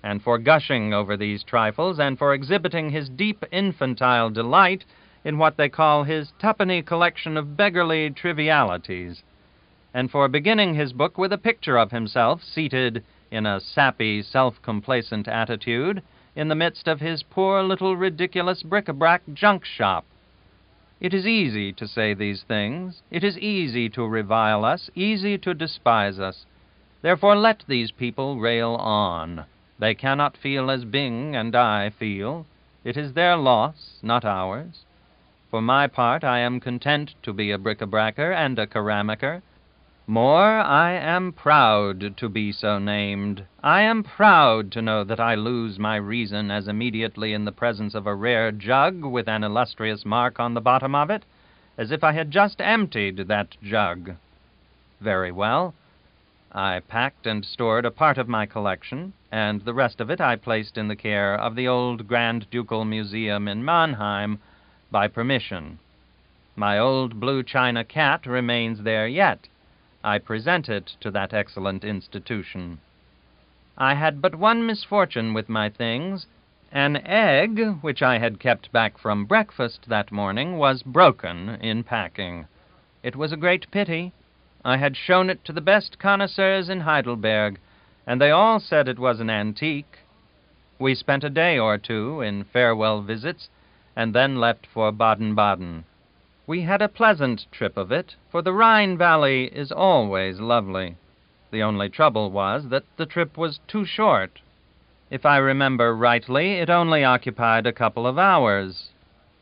and for gushing over these trifles, and for exhibiting his deep infantile delight in what they call his twopenny collection of beggarly trivialities, and for beginning his book with a picture of himself seated in a sappy, self-complacent attitude in the midst of his poor little ridiculous bric-a-brac junk shop. It is easy to say these things. It is easy to revile us, easy to despise us. Therefore let these people rail on. They cannot feel as Bing and I feel. It is their loss, not ours. For my part, I am content to be a bric-a-bracer and a keramiker. More, I am proud to be so named. I am proud to know that I lose my reason as immediately in the presence of a rare jug with an illustrious mark on the bottom of it, as if I had just emptied that jug. Very well. I packed and stored a part of my collection, and the rest of it I placed in the care of the old Grand Ducal Museum in Mannheim by permission. My old blue china cat remains there yet. I present it to that excellent institution. I had but one misfortune with my things. An egg, which I had kept back from breakfast that morning, was broken in packing. It was a great pity. I had shown it to the best connoisseurs in Heidelberg, and they all said it was an antique. We spent a day or two in farewell visits, and then left for Baden-Baden. We had a pleasant trip of it, for the Rhine Valley is always lovely. The only trouble was that the trip was too short. If I remember rightly, it only occupied a couple of hours.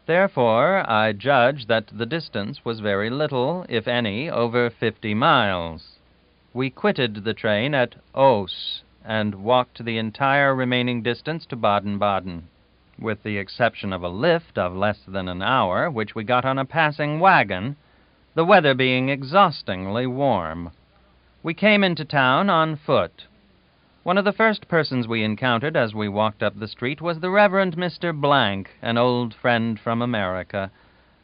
Therefore, I judge that the distance was very little, if any, over 50 miles. We quitted the train at Oos and walked the entire remaining distance to Baden-Baden, with the exception of a lift of less than an hour, which we got on a passing wagon, the weather being exhaustingly warm. We came into town on foot. One of the first persons we encountered as we walked up the street was the Reverend Mr. Blank, an old friend from America.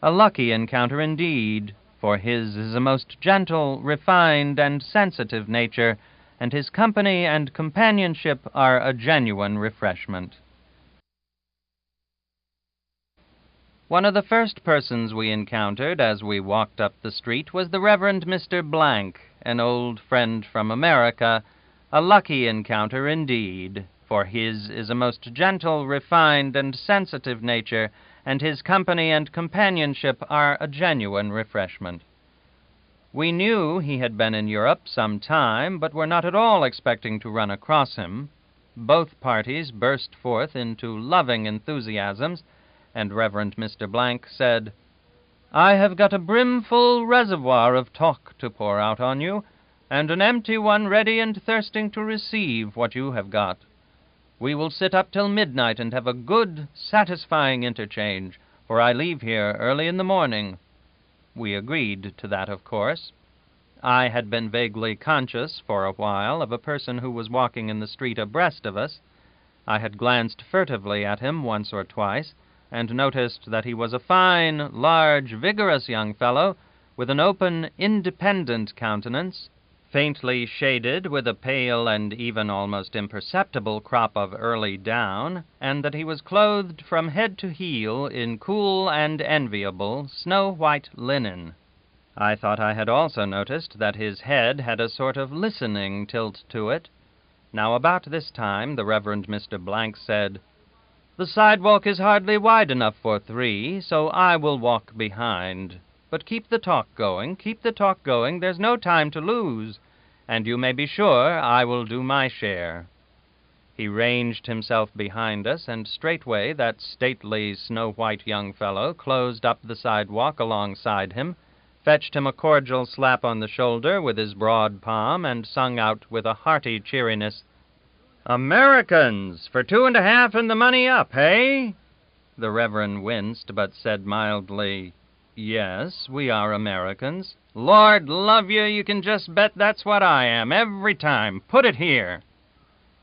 A lucky encounter indeed, for his is a most gentle, refined, and sensitive nature, and his company and companionship are a genuine refreshment. One of the first persons we encountered as we walked up the street was the Reverend Mr. Blank, an old friend from America, a lucky encounter indeed, for his is a most gentle, refined, and sensitive nature, and his company and companionship are a genuine refreshment. We knew he had been in Europe some time, but were not at all expecting to run across him. Both parties burst forth into loving enthusiasms, and Reverend Mr. Blank said, "I have got a brimful reservoir of talk to pour out on you, and an empty one ready and thirsting to receive what you have got. We will sit up till midnight and have a good, satisfying interchange, for I leave here early in the morning." We agreed to that, of course. I had been vaguely conscious for a while of a person who was walking in the street abreast of us. I had glanced furtively at him once or twice, and noticed that he was a fine, large, vigorous young fellow, with an open, independent countenance, faintly shaded with a pale and even almost imperceptible crop of early down, and that he was clothed from head to heel in cool and enviable snow-white linen. I thought I had also noticed that his head had a sort of listening tilt to it. Now about this time the Reverend Mr. Blank said, "The sidewalk is hardly wide enough for 3, so I will walk behind. But keep the talk going, there's no time to lose, and you may be sure I will do my share." He ranged himself behind us, and straightway that stately, snow-white young fellow closed up the sidewalk alongside him, fetched him a cordial slap on the shoulder with his broad palm, and sung out with a hearty cheeriness, "Americans, for 2.5 and the money up, hey?" The Reverend winced, but said mildly, "Yes, we are Americans." "Lord love you, you can just bet that's what I am, every time. Put it here."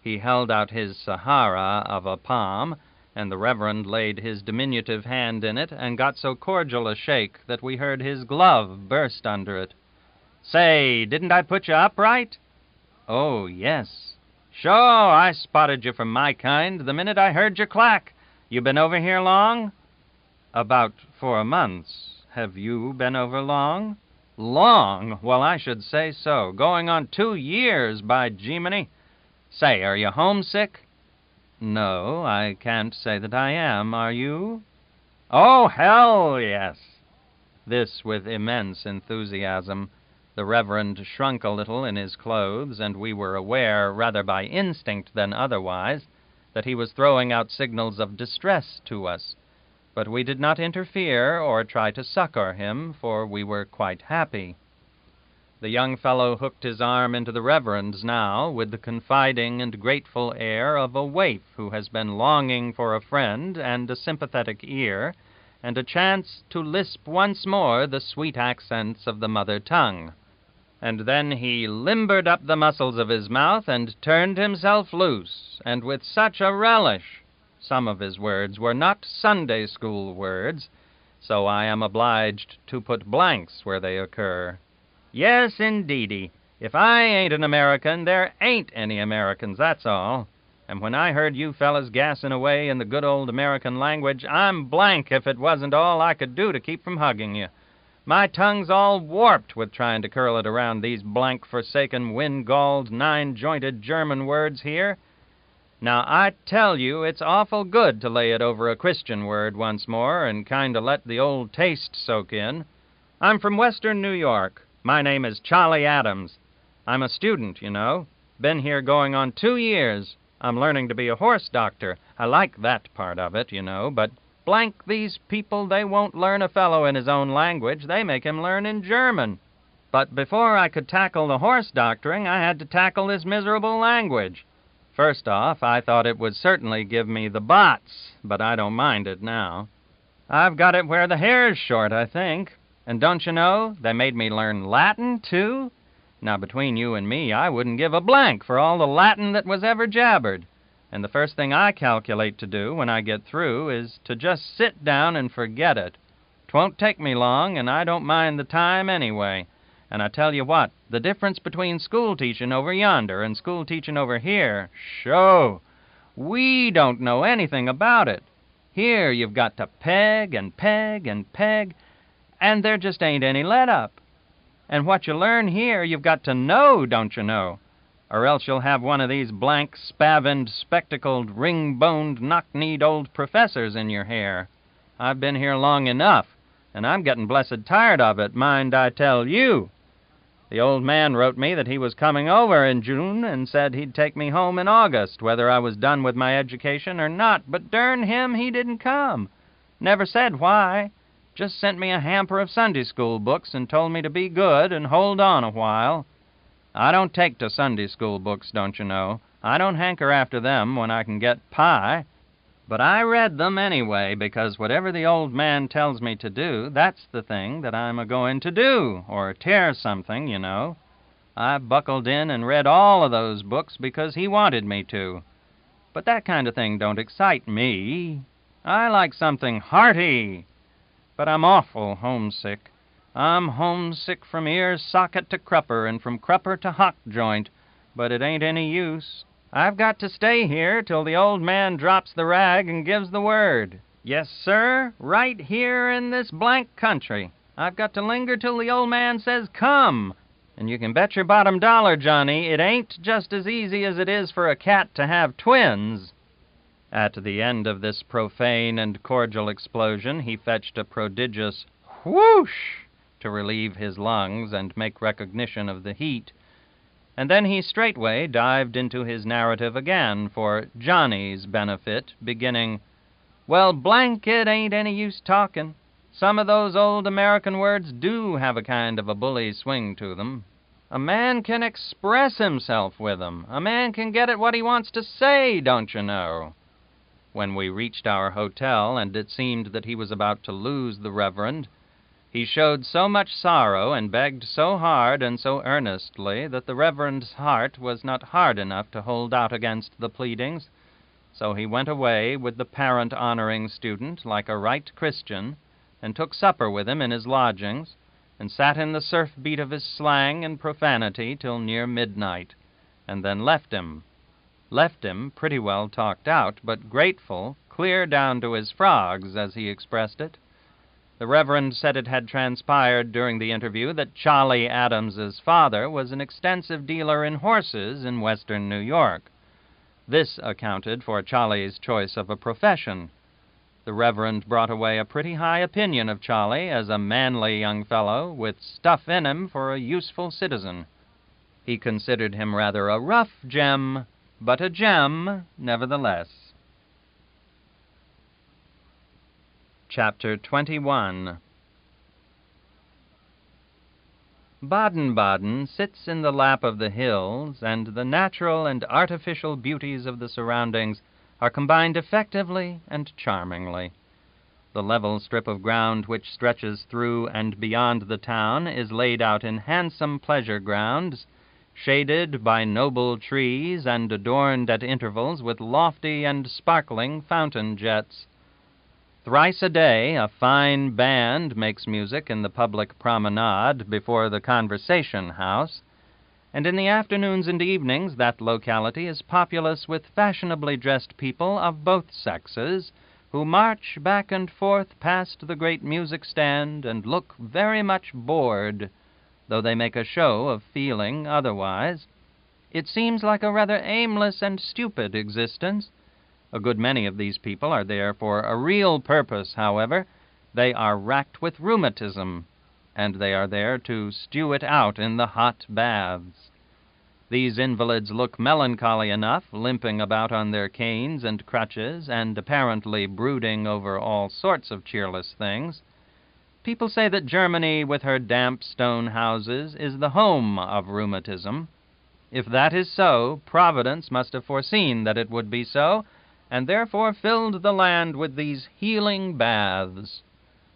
He held out his Sahara of a palm, and the Reverend laid his diminutive hand in it and got so cordial a shake that we heard his glove burst under it. "Say, didn't I put you up right?" "Oh, yes." Sure, I spotted you from my kind the minute I heard you clack. You been over here long? About 4 months. Have you been over long? Long? Well, I should say so. Going on 2 years, by Jiminy. Say, are you homesick? No, I can't say that I am. Are you? Oh, hell yes. This with immense enthusiasm. The Reverend shrunk a little in his clothes, and we were aware, rather by instinct than otherwise, that he was throwing out signals of distress to us. But we did not interfere or try to succor him, for we were quite happy. The young fellow hooked his arm into the Reverend's now, with the confiding and grateful air of a waif who has been longing for a friend and a sympathetic ear, and a chance to lisp once more the sweet accents of the mother tongue. And then he limbered up the muscles of his mouth and turned himself loose, and with such a relish. Some of his words were not Sunday school words, so I am obliged to put blanks where they occur. Yes, indeedy. If I ain't an American, there ain't any Americans, that's all. And when I heard you fellas gassing away in the good old American language, I'm blank if it wasn't all I could do to keep from hugging you. My tongue's all warped with trying to curl it around these blank, forsaken, wind-galled, nine-jointed German words here. Now, I tell you, it's awful good to lay it over a Christian word once more and kind of let the old taste soak in. I'm from western New York. My name is Charlie Adams. I'm a student, you know. Been here going on 2 years. I'm learning to be a horse doctor. I like that part of it, you know, but blank these people, they won't learn a fellow in his own language. They make him learn in German. But before I could tackle the horse doctoring, I had to tackle this miserable language. First off, I thought it would certainly give me the bots, but I don't mind it now. I've got it where the hair's short, I think. And don't you know, they made me learn Latin, too? Now, between you and me, I wouldn't give a blank for all the Latin that was ever jabbered. And the first thing I calculate to do when I get through is to just sit down and forget it. 'Twon't take me long, and I don't mind the time anyway. And I tell you what, the difference between school teaching over yonder and school teaching over here, sho! We don't know anything about it. Here you've got to peg and peg and peg, and there just ain't any let-up. And what you learn here, you've got to know, don't you know? Or else you'll have one of these blank, spavined, spectacled, ring-boned, knock-kneed old professors in your hair. I've been here long enough, and I'm getting blessed tired of it, mind I tell you. The old man wrote me that he was coming over in June and said he'd take me home in August, whether I was done with my education or not, but darn him, he didn't come. Never said why. Just sent me a hamper of Sunday school books and told me to be good and hold on a while. I don't take to Sunday school books, don't you know. I don't hanker after them when I can get pie. But I read them anyway, because whatever the old man tells me to do, that's the thing that I'm a-going to do, or tear something, you know. I buckled in and read all of those books because he wanted me to. But that kind of thing don't excite me. I like something hearty. But I'm awful homesick. I'm homesick from ear socket to crupper and from crupper to hock joint, but it ain't any use. I've got to stay here till the old man drops the rag and gives the word. Yes, sir, right here in this blank country. I've got to linger till the old man says come. And you can bet your bottom dollar, Johnny, it ain't just as easy as it is for a cat to have twins. At the end of this profane and cordial explosion, he fetched a prodigious whoosh to relieve his lungs and make recognition of the heat. And then he straightway dived into his narrative again for Johnny's benefit, beginning, "Well, blank, it ain't any use talking. Some of those old American words do have a kind of a bully swing to them. A man can express himself with them. A man can get at what he wants to say, don't you know?" When we reached our hotel, and it seemed that he was about to lose the Reverend, he showed so much sorrow and begged so hard and so earnestly that the Reverend's heart was not hard enough to hold out against the pleadings. So he went away with the parent-honoring student like a right Christian, and took supper with him in his lodgings, and sat in the surf beat of his slang and profanity till near midnight, and then left him. left him pretty well talked out, but grateful, clear down to his frogs, as he expressed it. The Reverend said it had transpired during the interview that Charlie Adams's father was an extensive dealer in horses in western New York. This accounted for Charlie's choice of a profession. The Reverend brought away a pretty high opinion of Charlie as a manly young fellow with stuff in him for a useful citizen. He considered him rather a rough gem, but a gem nevertheless. Chapter 21. Baden-Baden sits in the lap of the hills, and the natural and artificial beauties of the surroundings are combined effectively and charmingly. The level strip of ground which stretches through and beyond the town is laid out in handsome pleasure grounds, shaded by noble trees and adorned at intervals with lofty and sparkling fountain jets. Thrice a day a fine band makes music in the public promenade before the Conversation House, and in the afternoons and evenings that locality is populous with fashionably dressed people of both sexes, who march back and forth past the great music stand and look very much bored, though they make a show of feeling otherwise. It seems like a rather aimless and stupid existence. A good many of these people are there for a real purpose, however. They are racked with rheumatism, and they are there to stew it out in the hot baths. These invalids look melancholy enough, limping about on their canes and crutches, and apparently brooding over all sorts of cheerless things. People say that Germany, with her damp stone houses, is the home of rheumatism. If that is so, Providence must have foreseen that it would be so, and therefore filled the land with these healing baths.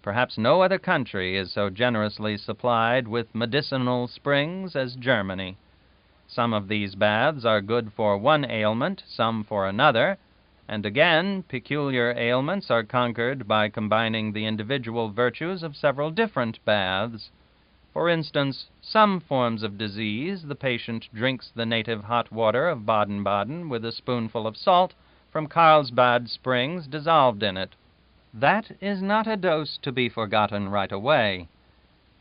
Perhaps no other country is so generously supplied with medicinal springs as Germany. Some of these baths are good for one ailment, some for another, and again, peculiar ailments are conquered by combining the individual virtues of several different baths. For instance, some forms of disease, the patient drinks the native hot water of Baden-Baden with a spoonful of salt from Carlsbad Springs dissolved in it. That is not a dose to be forgotten right away.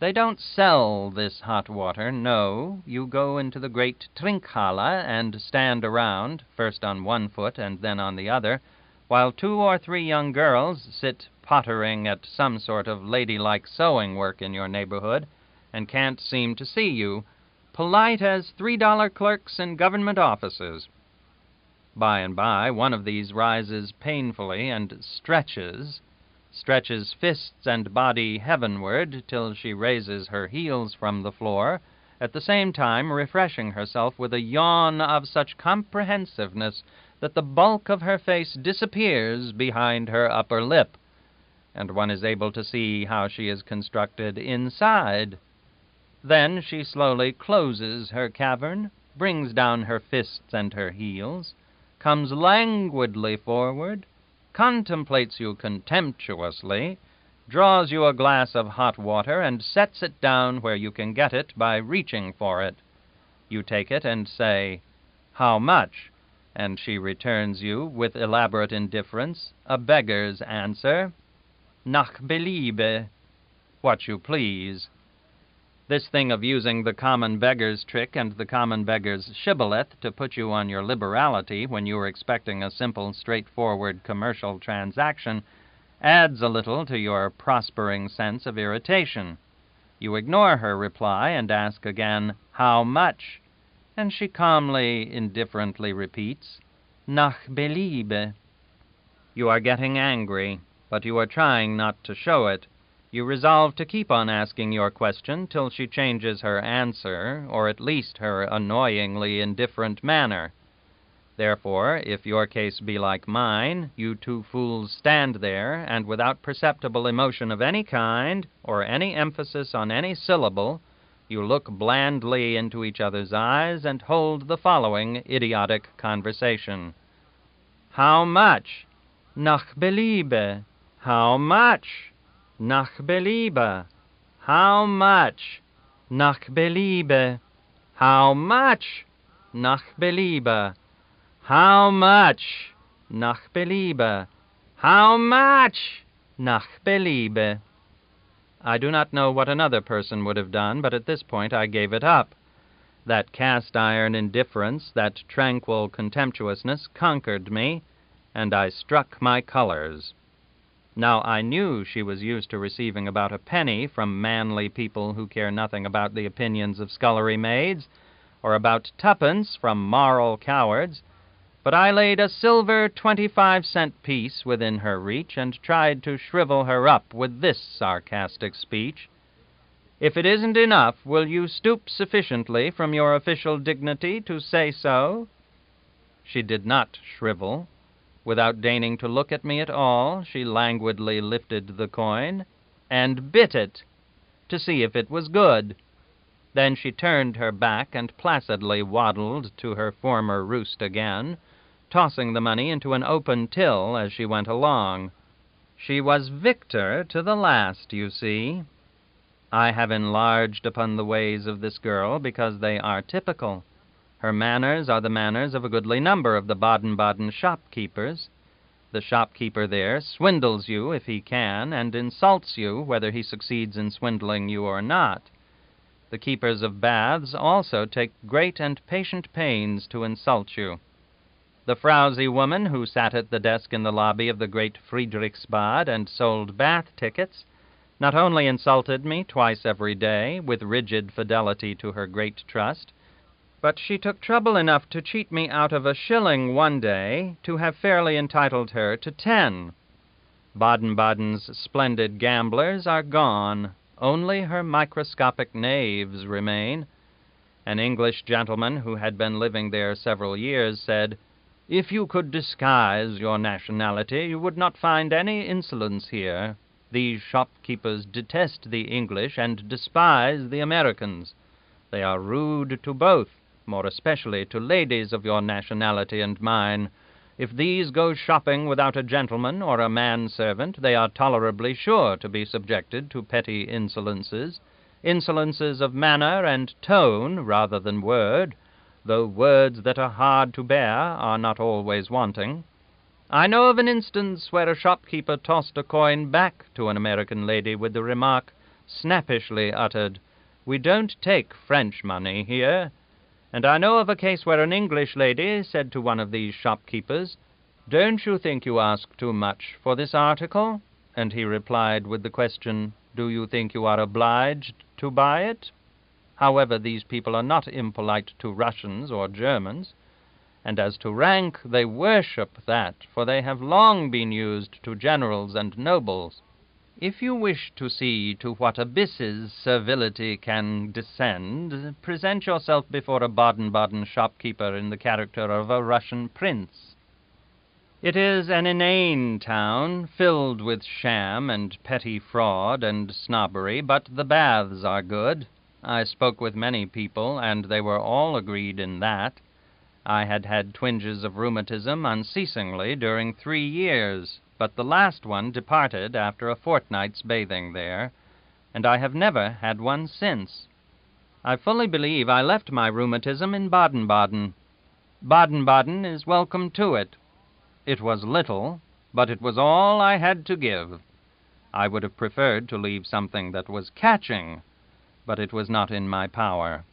They don't sell this hot water, no. You go into the great Trinkhalle and stand around, first on one foot and then on the other, while 2 or 3 young girls sit pottering at some sort of ladylike sewing work in your neighborhood, and can't seem to see you, polite as $3 clerks in government offices. By and by, one of these rises painfully and stretches fists and body heavenward till she raises her heels from the floor, at the same time refreshing herself with a yawn of such comprehensiveness that the bulk of her face disappears behind her upper lip, and one is able to see how she is constructed inside. Then she slowly closes her cavern, brings down her fists and her heels, comes languidly forward, contemplates you contemptuously, draws you a glass of hot water, and sets it down where you can get it by reaching for it. You take it and say, "How much?" and she returns you, with elaborate indifference, a beggar's answer, "Nach Beliebe," what you please. This thing of using the common beggar's trick and the common beggar's shibboleth to put you on your liberality when you are expecting a simple, straightforward commercial transaction adds a little to your prospering sense of irritation. You ignore her reply and ask again, "How much?" and she calmly, indifferently repeats, "Nach Beliebe." You are getting angry, but you are trying not to show it. You resolve to keep on asking your question till she changes her answer, or at least her annoyingly indifferent manner. Therefore, if your case be like mine, you 2 fools stand there, and without perceptible emotion of any kind, or any emphasis on any syllable, you look blandly into each other's eyes and hold the following idiotic conversation. "How much?" "Nach Beliebe." "How much?" "Nach Beliebe." "How much?" "Nach Beliebe." "How much?" "Nach Beliebe." How much? Nach Beliebe. How much? Nach Beliebe. I do not know what another person would have done, but at this point I gave it up. That cast-iron indifference, that tranquil contemptuousness conquered me, and I struck my colors. Now I knew she was used to receiving about a penny from manly people who care nothing about the opinions of scullery maids, or about twopence from moral cowards, but I laid a silver 25-cent piece within her reach and tried to shrivel her up with this sarcastic speech. If it isn't enough, will you stoop sufficiently from your official dignity to say so? She did not shrivel. Without deigning to look at me at all, she languidly lifted the coin and bit it to see if it was good. Then she turned her back and placidly waddled to her former roost again, tossing the money into an open till as she went along. She was victor to the last, you see. I have enlarged upon the ways of this girl because they are typical. Her manners are the manners of a goodly number of the Baden-Baden shopkeepers. The shopkeeper there swindles you if he can, and insults you whether he succeeds in swindling you or not. The keepers of baths also take great and patient pains to insult you. The frowsy woman who sat at the desk in the lobby of the great Friedrichsbad and sold bath tickets not only insulted me twice every day with rigid fidelity to her great trust, but she took trouble enough to cheat me out of a shilling one day to have fairly entitled her to 10. Baden-Baden's splendid gamblers are gone. Only her microscopic knaves remain. An English gentleman who had been living there several years said, "If you could disguise your nationality, you would not find any insolence here. These shopkeepers detest the English and despise the Americans. They are rude to both, more especially to ladies of your nationality and mine. If these go shopping without a gentleman or a manservant, they are tolerably sure to be subjected to petty insolences of manner and tone rather than word, though words that are hard to bear are not always wanting. I know of an instance where a shopkeeper tossed a coin back to an American lady with the remark, snappishly uttered, 'We don't take French money here.' And I know of a case where an English lady said to one of these shopkeepers, 'Don't you think you ask too much for this article?' And he replied with the question, 'Do you think you are obliged to buy it?' However, these people are not impolite to Russians or Germans, and as to rank, they worship that, for they have long been used to generals and nobles. If you wish to see to what abysses servility can descend, present yourself before a Baden-Baden shopkeeper in the character of a Russian prince. It is an inane town, filled with sham and petty fraud and snobbery, but the baths are good. I spoke with many people, and they were all agreed in that. I had had twinges of rheumatism unceasingly during 3 years, but the last one departed after a fortnight's bathing there, and I have never had one since. I fully believe I left my rheumatism in Baden-Baden. Baden-Baden is welcome to it. It was little, but it was all I had to give. I would have preferred to leave something that was catching, but it was not in my power.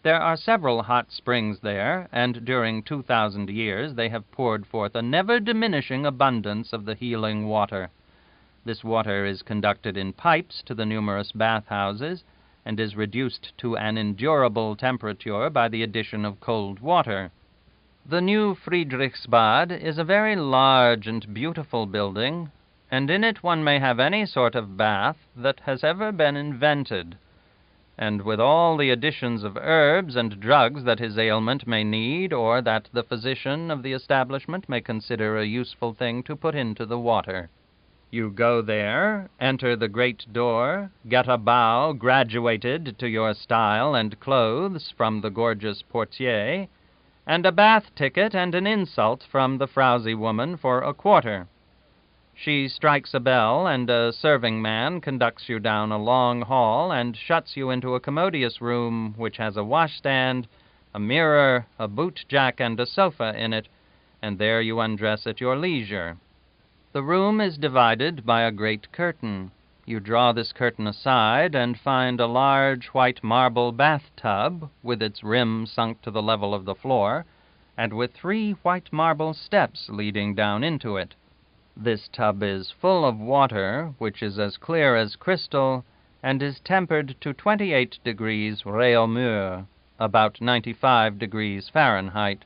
There are several hot springs there, and during 2,000 years they have poured forth a never-diminishing abundance of the healing water. This water is conducted in pipes to the numerous bathhouses, and is reduced to an endurable temperature by the addition of cold water. The new Friedrichsbad is a very large and beautiful building, and in it one may have any sort of bath that has ever been invented, and with all the additions of herbs and drugs that his ailment may need, or that the physician of the establishment may consider a useful thing to put into the water. You go there, enter the great door, get a bow graduated to your style and clothes from the gorgeous portier, and a bath ticket and an insult from the frowsy woman for a quarter. She strikes a bell, and a serving man conducts you down a long hall and shuts you into a commodious room which has a washstand, a mirror, a boot-jack, and a sofa in it, and there you undress at your leisure. The room is divided by a great curtain. You draw this curtain aside and find a large white marble bathtub with its rim sunk to the level of the floor, and with 3 white marble steps leading down into it. This tub is full of water, which is as clear as crystal, and is tempered to 28 degrees Réaumur, about 95 degrees Fahrenheit.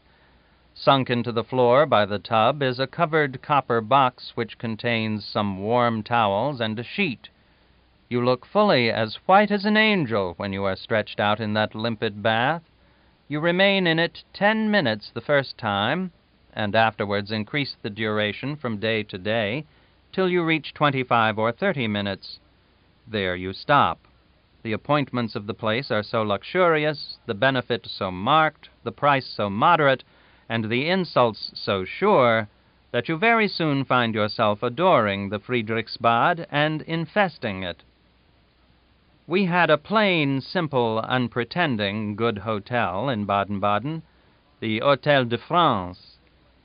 Sunk into the floor by the tub is a covered copper box which contains some warm towels and a sheet. You look fully as white as an angel when you are stretched out in that limpid bath. You remain in it 10 minutes the first time, and afterwards increase the duration from day to day, till you reach 25 or 30 minutes. There you stop. The appointments of the place are so luxurious, the benefit so marked, the price so moderate, and the insults so sure, that you very soon find yourself adoring the Friedrichsbad and infesting it. We had a plain, simple, unpretending, good hotel in Baden-Baden, the Hôtel de France,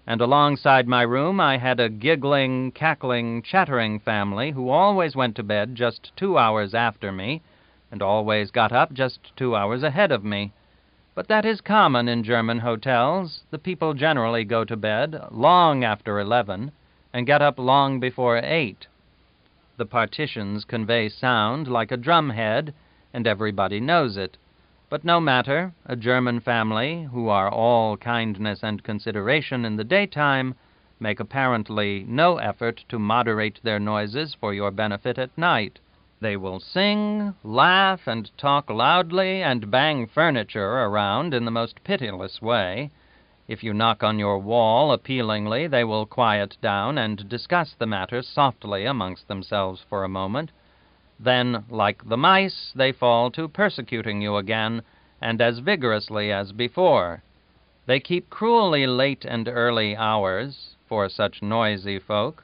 and alongside my room I had a giggling, cackling, chattering family who always went to bed just 2 hours after me, and always got up just 2 hours ahead of me. But that is common in German hotels. The people generally go to bed long after 11 and get up long before 8. The partitions convey sound like a drumhead, and everybody knows it. But no matter, a German family, who are all kindness and consideration in the daytime, make apparently no effort to moderate their noises for your benefit at night. They will sing, laugh, and talk loudly, and bang furniture around in the most pitiless way. If you knock on your wall appealingly, they will quiet down and discuss the matter softly amongst themselves for a moment. Then, like the mice, they fall to persecuting you again, and as vigorously as before. They keep cruelly late and early hours for such noisy folk.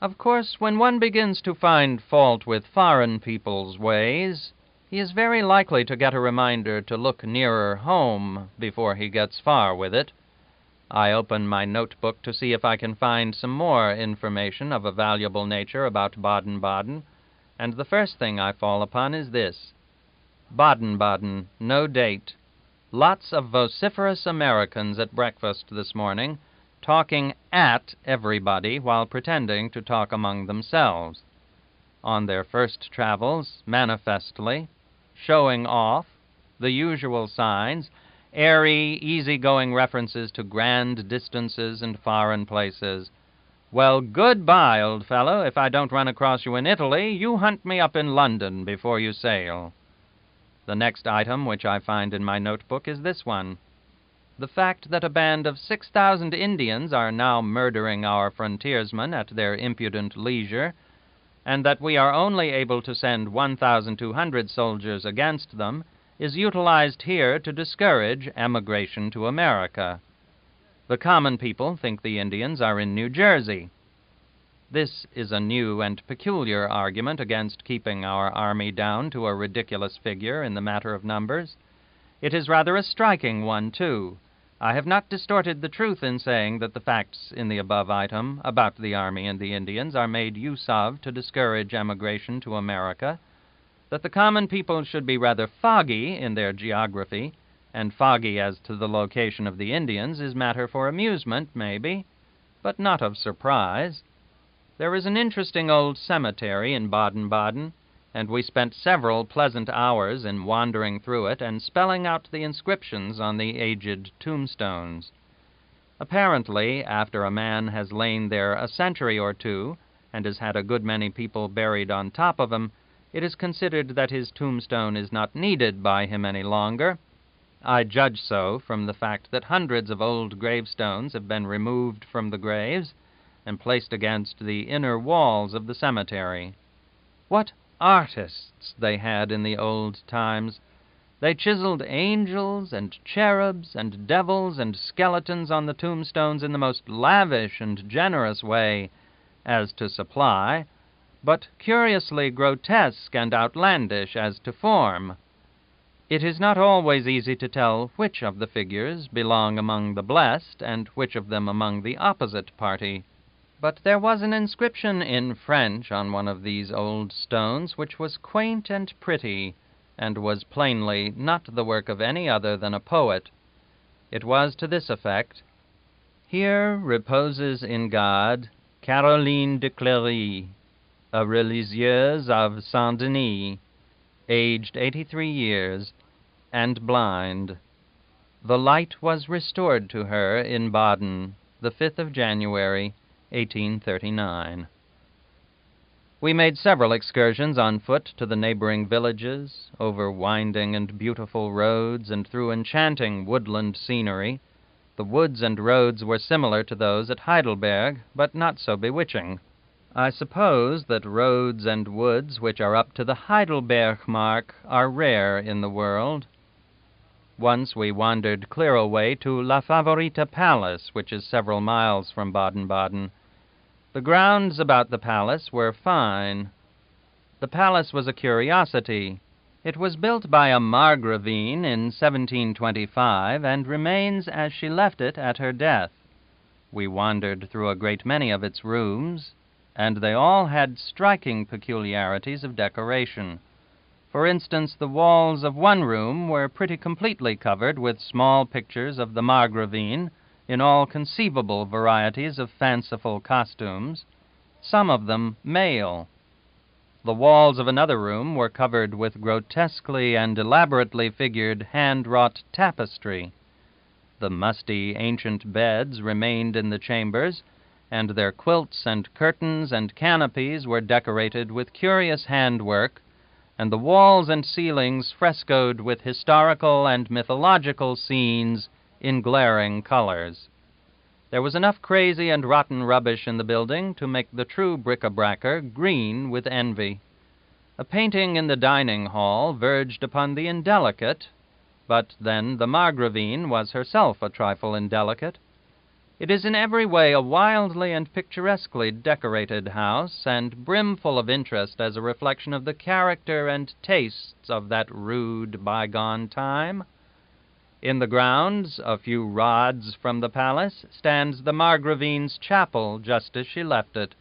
Of course, when one begins to find fault with foreign people's ways, he is very likely to get a reminder to look nearer home before he gets far with it. I open my notebook to see if I can find some more information of a valuable nature about Baden-Baden, and the first thing I fall upon is this: Baden-Baden, no date. Lots of vociferous Americans at breakfast this morning, talking at everybody while pretending to talk among themselves. On their first travels, manifestly, showing off, the usual signs, airy, easy-going references to grand distances and foreign places. Well, goodbye, old fellow. If I don't run across you in Italy, you hunt me up in London before you sail. The next item which I find in my notebook is this one: the fact that a band of 6,000 Indians are now murdering our frontiersmen at their impudent leisure, and that we are only able to send 1,200 soldiers against them, is utilized here to discourage emigration to America. The common people think the Indians are in New Jersey. This is a new and peculiar argument against keeping our army down to a ridiculous figure in the matter of numbers. It is rather a striking one, too. I have not distorted the truth in saying that the facts in the above item about the Army and the Indians are made use of to discourage emigration to America. That the common people should be rather foggy in their geography, and foggy as to the location of the Indians, is matter for amusement, maybe, but not of surprise. There is an interesting old cemetery in Baden-Baden, and we spent several pleasant hours in wandering through it and spelling out the inscriptions on the aged tombstones. Apparently, after a man has lain there a century or two, and has had a good many people buried on top of him, it is considered that his tombstone is not needed by him any longer. I judge so from the fact that hundreds of old gravestones have been removed from the graves and placed against the inner walls of the cemetery. What artists they had in the old times! They chiseled angels and cherubs and devils and skeletons on the tombstones in the most lavish and generous way as to supply, but curiously grotesque and outlandish as to form. It is not always easy to tell which of the figures belong among the blessed and which of them among the opposite party. But there was an inscription in French on one of these old stones which was quaint and pretty, and was plainly not the work of any other than a poet. It was to this effect: "Here reposes in God Caroline de Cléry, a religieuse of Saint-Denis, aged 83 years, and blind. The light was restored to her in Baden, the 5th of January, 1839. We made several excursions on foot to the neighboring villages, over winding and beautiful roads and through enchanting woodland scenery. The woods and roads were similar to those at Heidelberg, but not so bewitching. I suppose that roads and woods which are up to the Heidelberg mark are rare in the world. Once we wandered clear away to La Favorita Palace, which is several miles from Baden-Baden. The grounds about the palace were fine. The palace was a curiosity. It was built by a Margravine in 1725, and remains as she left it at her death. We wandered through a great many of its rooms, and they all had striking peculiarities of decoration. For instance, the walls of one room were pretty completely covered with small pictures of the Margravine, in all conceivable varieties of fanciful costumes, some of them male. The walls of another room were covered with grotesquely and elaborately figured hand-wrought tapestry. The musty ancient beds remained in the chambers, and their quilts and curtains and canopies were decorated with curious handwork, and the walls and ceilings frescoed with historical and mythological scenes in glaring colors. There was enough crazy and rotten rubbish in the building to make the true bric-a-bracer green with envy. A painting in the dining hall verged upon the indelicate, but then the Margravine was herself a trifle indelicate. It is in every way a wildly and picturesquely decorated house, and brimful of interest as a reflection of the character and tastes of that rude bygone time. In the grounds, a few rods from the palace, stands the Margravine's chapel, just as she left it,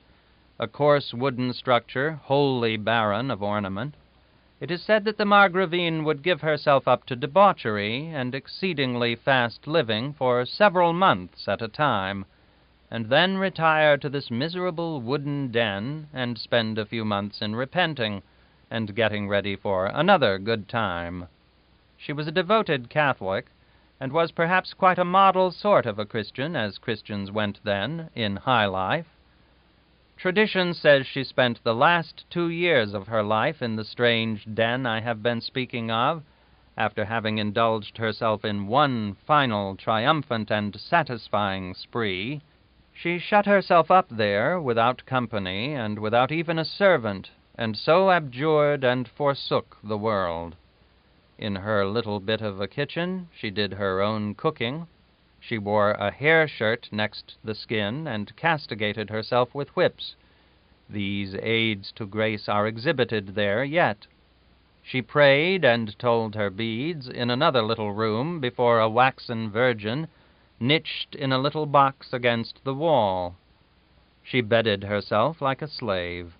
a coarse wooden structure, wholly barren of ornament. It is said that the Margravine would give herself up to debauchery and exceedingly fast living for several months at a time, and then retire to this miserable wooden den and spend a few months in repenting and getting ready for another good time. She was a devoted Catholic, and was perhaps quite a model sort of a Christian, as Christians went then, in high life. Tradition says she spent the last 2 years of her life in the strange den I have been speaking of, after having indulged herself in one final triumphant and satisfying spree. She shut herself up there, without company, and without even a servant, and so abjured and forsook the world. In her little bit of a kitchen, she did her own cooking. She wore a hair shirt next the skin, and castigated herself with whips. These aids to grace are exhibited there yet. She prayed and told her beads in another little room before a waxen Virgin, niched in a little box against the wall. She bedded herself like a slave.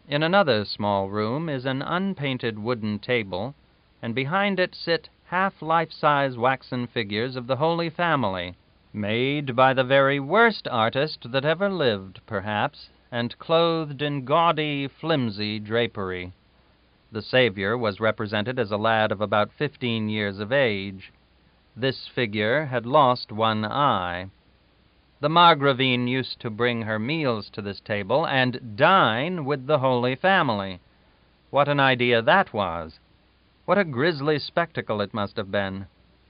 In another small room is an unpainted wooden table, and behind it sit half-life-size waxen figures of the Holy Family, made by the very worst artist that ever lived, perhaps, and clothed in gaudy, flimsy drapery. The Savior was represented as a lad of about 15 years of age. This figure had lost one eye. The Margravine used to bring her meals to this table and dine with the Holy Family. What an idea that was! What a grisly spectacle it must have been.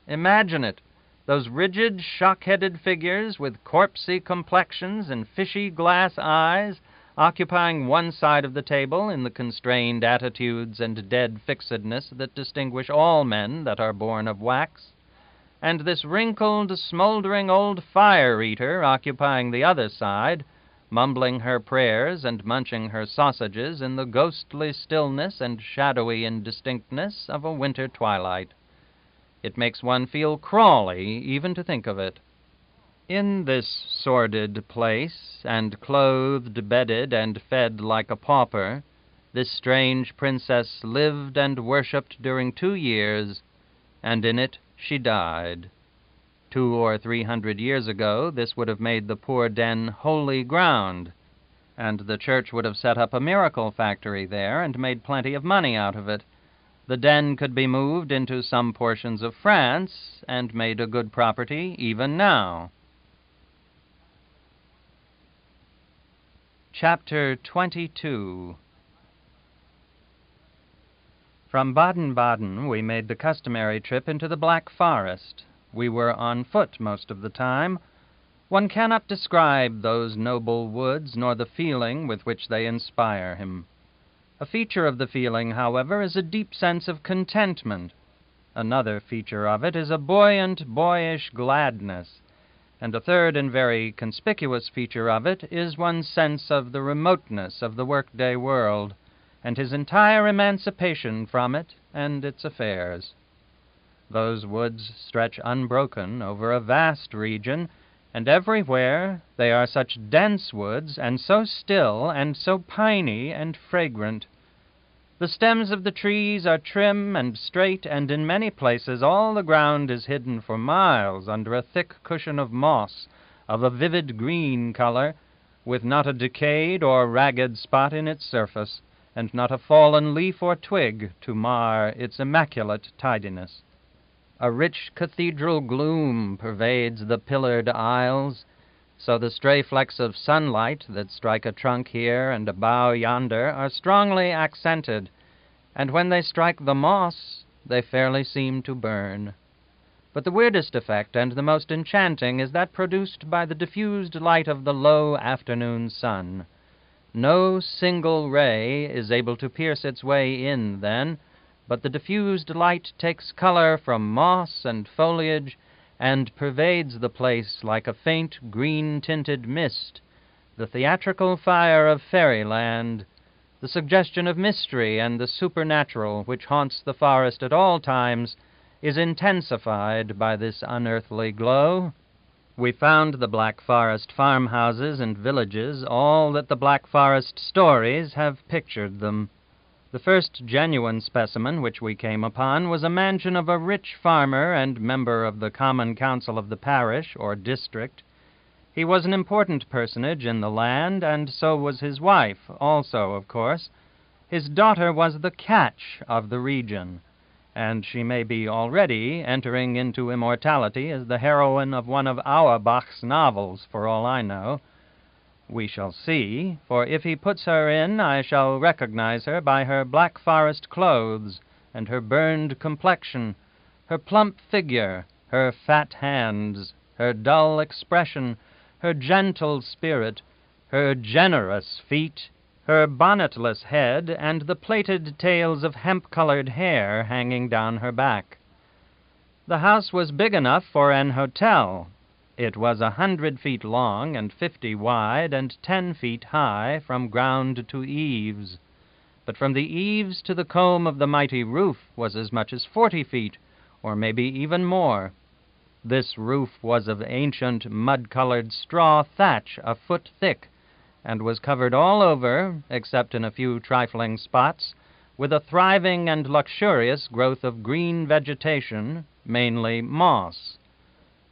Imagine it, those rigid, shock-headed figures with corpsey complexions and fishy glass eyes occupying one side of the table in the constrained attitudes and dead fixedness that distinguish all men that are born of wax, and this wrinkled, smoldering old fire-eater occupying the other side, mumbling her prayers and munching her sausages in the ghostly stillness and shadowy indistinctness of a winter twilight. It makes one feel crawly even to think of it. In this sordid place, and clothed, bedded, and fed like a pauper, this strange princess lived and worshipped during 2 years, and in it she died. 200 or 300 years ago, this would have made the poor den holy ground, and the church would have set up a miracle factory there and made plenty of money out of it. The den could be moved into some portions of France and made a good property even now. Chapter 22. From Baden-Baden we made the customary trip into the Black Forest. We were on foot most of the time. One cannot describe those noble woods nor the feeling with which they inspire him. A feature of the feeling, however, is a deep sense of contentment. Another feature of it is a buoyant, boyish gladness. And a third and very conspicuous feature of it is one's sense of the remoteness of the workday world, and his entire emancipation from it and its affairs. Those woods stretch unbroken over a vast region, and everywhere they are such dense woods, and so still, and so piney and fragrant. The stems of the trees are trim and straight, and in many places all the ground is hidden for miles under a thick cushion of moss of a vivid green color, with not a decayed or ragged spot in its surface, and not a fallen leaf or twig to mar its immaculate tidiness. A rich cathedral gloom pervades the pillared aisles, so the stray flecks of sunlight that strike a trunk here and a bough yonder are strongly accented, and when they strike the moss, they fairly seem to burn. But the weirdest effect and the most enchanting is that produced by the diffused light of the low afternoon sun. No single ray is able to pierce its way in then, but the diffused light takes color from moss and foliage and pervades the place like a faint green-tinted mist, the theatrical fire of fairyland, the suggestion of mystery and the supernatural which haunts the forest at all times is intensified by this unearthly glow. We found the Black Forest farmhouses and villages all that the Black Forest stories have pictured them. The first genuine specimen which we came upon was a mansion of a rich farmer and member of the Common Council of the parish or district. He was an important personage in the land, and so was his wife, also, of course. His daughter was the catch of the region, and she may be already entering into immortality as the heroine of one of Auerbach's novels, for all I know. We shall see, for if he puts her in, I shall recognize her by her Black Forest clothes and her burned complexion, her plump figure, her fat hands, her dull expression, her gentle spirit, her generous feet, her bonnetless head, and the plaited tails of hemp-colored hair hanging down her back. The house was big enough for an hotel. It was 100 feet long and 50 wide and 10 feet high from ground to eaves. But from the eaves to the comb of the mighty roof was as much as 40 feet, or maybe even more. This roof was of ancient mud-colored straw thatch a foot thick, and was covered all over, except in a few trifling spots, with a thriving and luxurious growth of green vegetation, mainly moss.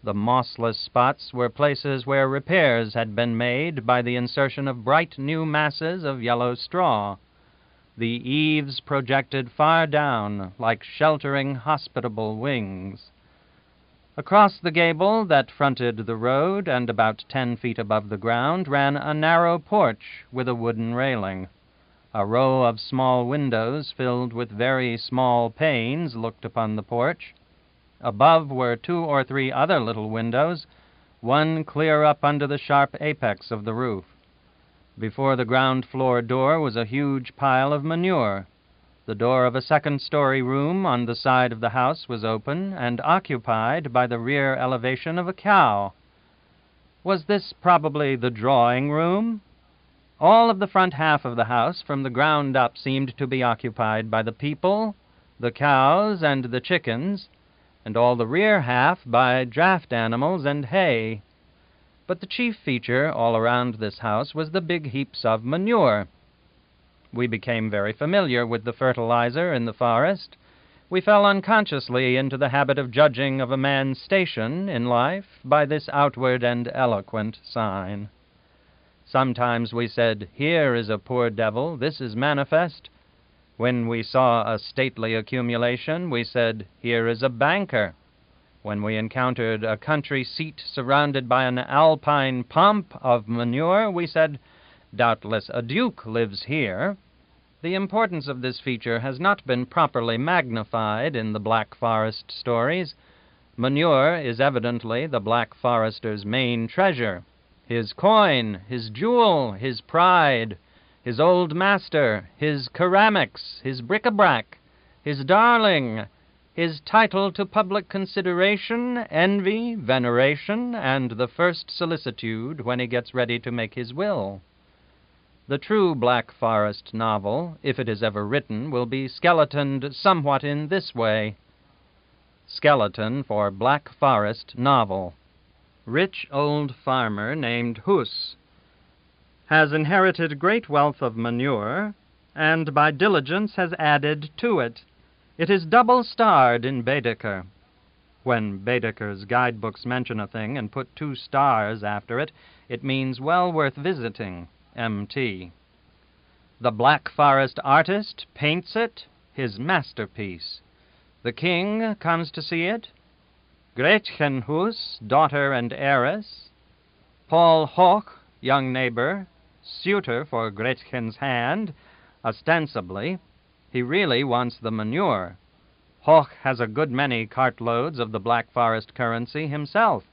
The mossless spots were places where repairs had been made by the insertion of bright new masses of yellow straw. The eaves projected far down, like sheltering, hospitable wings. Across the gable that fronted the road, and about 10 feet above the ground, ran a narrow porch with a wooden railing. A row of small windows filled with very small panes looked upon the porch. Above were 2 or 3 other little windows, one clear up under the sharp apex of the roof. Before the ground-floor door was a huge pile of manure. The door of a second-story room on the side of the house was open and occupied by the rear elevation of a cow. Was this probably the drawing-room? All of the front half of the house from the ground up seemed to be occupied by the people, the cows, and the chickens, and all the rear half by draft animals and hay. But the chief feature all around this house was the big heaps of manure. We became very familiar with the fertilizer in the forest. We fell unconsciously into the habit of judging of a man's station in life by this outward and eloquent sign. Sometimes we said, "Here is a poor devil, this is manifest." When we saw a stately accumulation, we said, "Here is a banker." When we encountered a country seat surrounded by an alpine pomp of manure, we said, "Doubtless a duke lives here." The importance of this feature has not been properly magnified in the Black Forest stories. Manure is evidently the Black Forester's main treasure, his coin, his jewel, his pride, his old master, his ceramics, his bric-a-brac, his darling, his title to public consideration, envy, veneration, and the first solicitude when he gets ready to make his will. The true Black Forest novel, if it is ever written, will be skeletoned somewhat in this way. Skeleton for Black Forest novel. Rich old farmer named Huss has inherited great wealth of manure, and by diligence has added to it. It is double-starred in Baedeker. When Baedeker's guidebooks mention a thing and put 2 stars after it, it means well worth visiting, M.T. The Black Forest artist paints it, his masterpiece. The king comes to see it. Gretchen Huss, daughter and heiress. Paul Hoch, young neighbor, suitor for Gretchen's hand, ostensibly. He really wants the manure. Hoch has a good many cartloads of the Black Forest currency himself,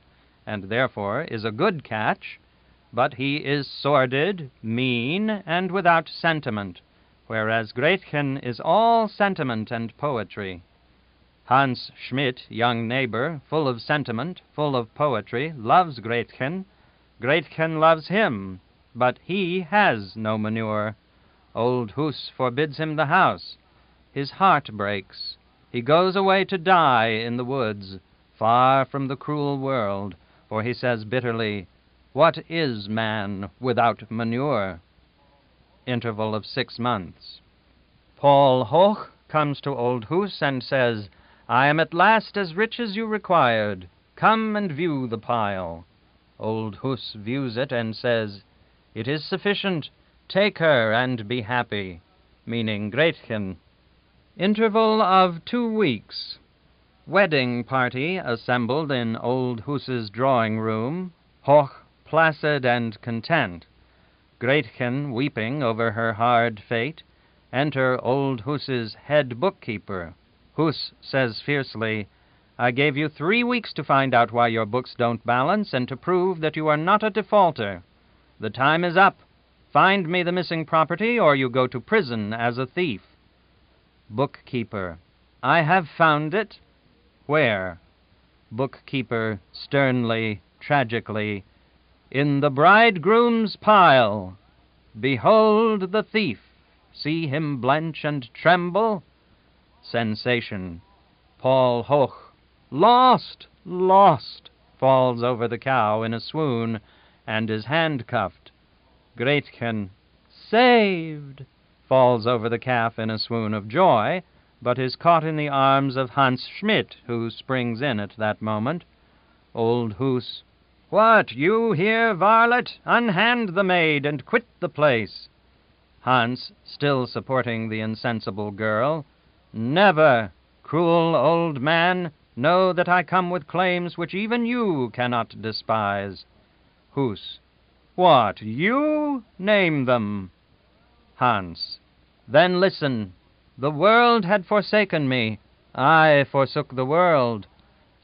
and therefore is a good catch, but he is sordid, mean, and without sentiment, whereas Gretchen is all sentiment and poetry. Hans Schmidt, young neighbor, full of sentiment, full of poetry, loves Gretchen. Gretchen loves him, but he has no manure. Old Huss forbids him the house. His heart breaks. He goes away to die in the woods, far from the cruel world, for he says bitterly, "What is man without manure?" Interval of 6 months. Paul Hoch comes to old Huss and says, "I am at last as rich as you required. Come and view the pile." Old Huss views it and says, "It is sufficient. Take her and be happy," meaning Gretchen. Interval of 2 weeks. Wedding party assembled in old Huss's drawing room. Hoch placid and content. Gretchen weeping over her hard fate. Enter old Huss's head bookkeeper. Huss says fiercely, "I gave you 3 weeks to find out why your books don't balance and to prove that you are not a defaulter. The time is up. Find me the missing property or you go to prison as a thief." Bookkeeper, "I have found it." "Where?" Bookkeeper sternly, tragically, "In the bridegroom's pile. Behold the thief. See him blench and tremble." Sensation. Paul Hoch, "Lost! Lost!" falls over the cow in a swoon and is handcuffed. Gretchen, "Saved!" falls over the calf in a swoon of joy, but is caught in the arms of Hans Schmidt, who springs in at that moment. Old Huss, "What, you here, varlet? Unhand the maid and quit the place." Hans, still supporting the insensible girl, "Never! Cruel old man, know that I come with claims which even you cannot despise." Huss, "What, you? Name them." Hans, "Then listen. The world had forsaken me. I forsook the world.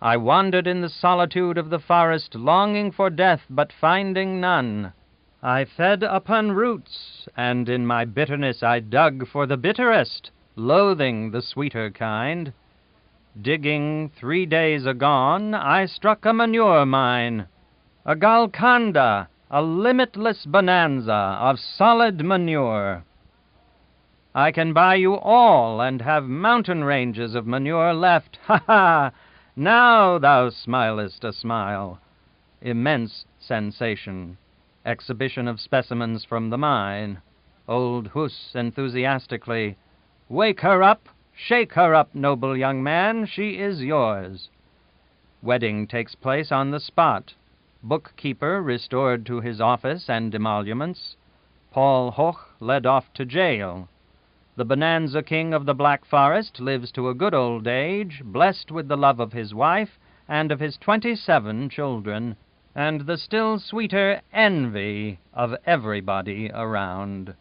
I wandered in the solitude of the forest, longing for death, but finding none. I fed upon roots, and in my bitterness I dug for the bitterest, loathing the sweeter kind. Digging 3 days agone, I struck a manure mine. A Golconda, a limitless bonanza of solid manure. I can buy you all and have mountain ranges of manure left. Ha ha! Now thou smilest a smile. Immense sensation. Exhibition of specimens from the mine. Old Huss enthusiastically, "Wake her up! Shake her up, noble young man! She is yours!" Wedding takes place on the spot. Bookkeeper restored to his office and emoluments. Paul Hoch led off to jail. The bonanza king of the Black Forest lives to a good old age, blessed with the love of his wife and of his 27 children, and the still sweeter envy of everybody around.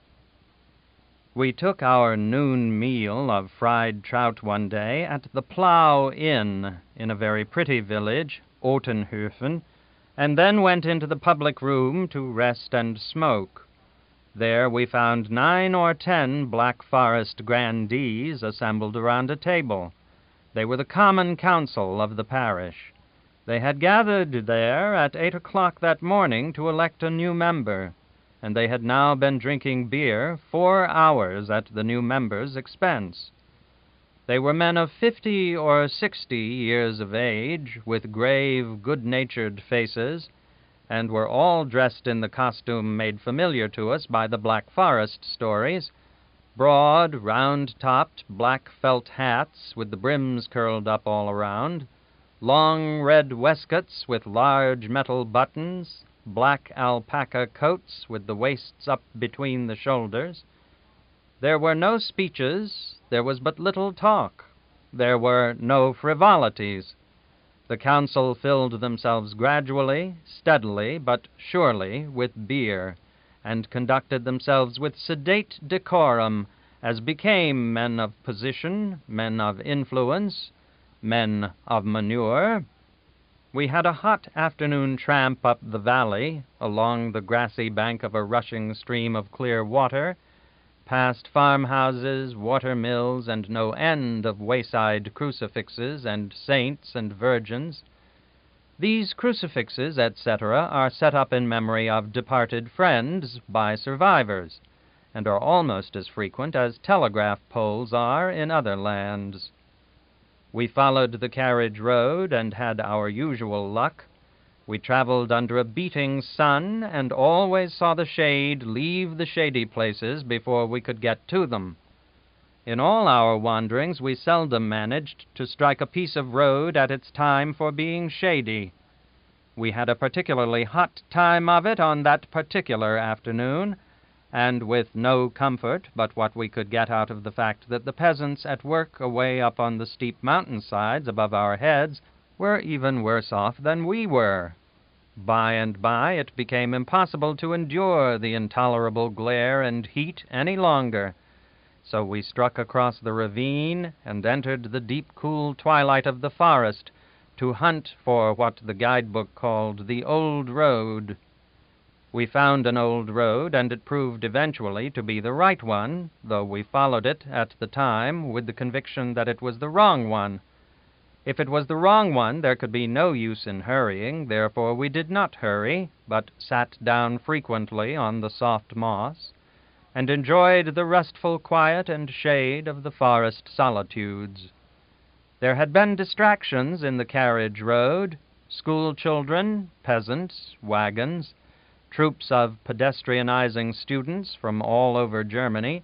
We took our noon meal of fried trout one day at the Plough Inn in a very pretty village, Otenhofen, and then went into the public room to rest and smoke. There we found 9 or 10 Black Forest grandees assembled around a table. They were the common council of the parish. They had gathered there at 8 o'clock that morning to elect a new member, and they had now been drinking beer 4 hours at the new member's expense. They were men of 50 or 60 years of age, with grave, good-natured faces, and were all dressed in the costume made familiar to us by the Black Forest stories, broad, round-topped, black felt hats with the brims curled up all around, long red waistcoats with large metal buttons, black alpaca coats with the waists up between the shoulders. There were no speeches, there was but little talk. There were no frivolities. The council filled themselves gradually, steadily, but surely with beer, and conducted themselves with sedate decorum, as became men of position, men of influence, men of manure. We had a hot afternoon tramp up the valley, along the grassy bank of a rushing stream of clear water, past farmhouses, water-mills, and no end of wayside crucifixes and saints and virgins. These crucifixes, etc., are set up in memory of departed friends by survivors, and are almost as frequent as telegraph poles are in other lands. We followed the carriage road and had our usual luck. We traveled under a beating sun, and always saw the shade leave the shady places before we could get to them. In all our wanderings, we seldom managed to strike a piece of road at its time for being shady. We had a particularly hot time of it on that particular afternoon, and with no comfort but what we could get out of the fact that the peasants at work away up on the steep mountainsides above our heads were even worse off than we were. By and by it became impossible to endure the intolerable glare and heat any longer, so we struck across the ravine and entered the deep, cool twilight of the forest to hunt for what the guidebook called the old road. We found an old road, and it proved eventually to be the right one, though we followed it at the time with the conviction that it was the wrong one. If it was the wrong one, there could be no use in hurrying, therefore we did not hurry, but sat down frequently on the soft moss, and enjoyed the restful quiet and shade of the forest solitudes. There had been distractions in the carriage road, school children, peasants, wagons, troops of pedestrianizing students from all over Germany,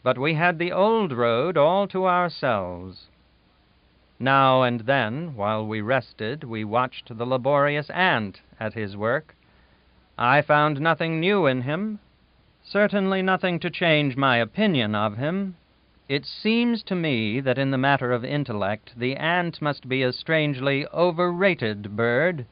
but we had the old road all to ourselves. Now and then, while we rested, we watched the laborious ant at his work. I found nothing new in him, certainly nothing to change my opinion of him. It seems to me that in the matter of intellect, the ant must be a strangely overrated bird.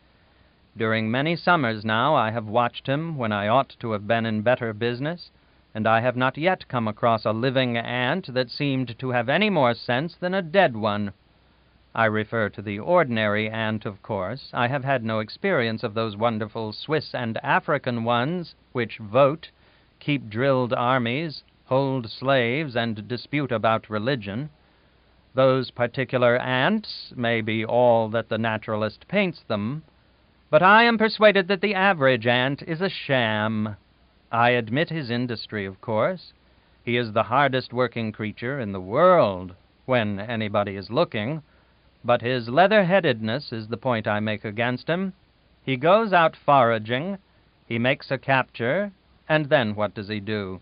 During many summers now I have watched him when I ought to have been in better business, and I have not yet come across a living ant that seemed to have any more sense than a dead one. I refer to the ordinary ant, of course. I have had no experience of those wonderful Swiss and African ones which vote, keep drilled armies, hold slaves, and dispute about religion. Those particular ants may be all that the naturalist paints them, But I am persuaded that the average ant is a sham. I admit his industry, of course. He is the hardest working creature in the world, when anybody is looking, but his leather-headedness is the point I make against him. He goes out foraging, he makes a capture, and then what does he do?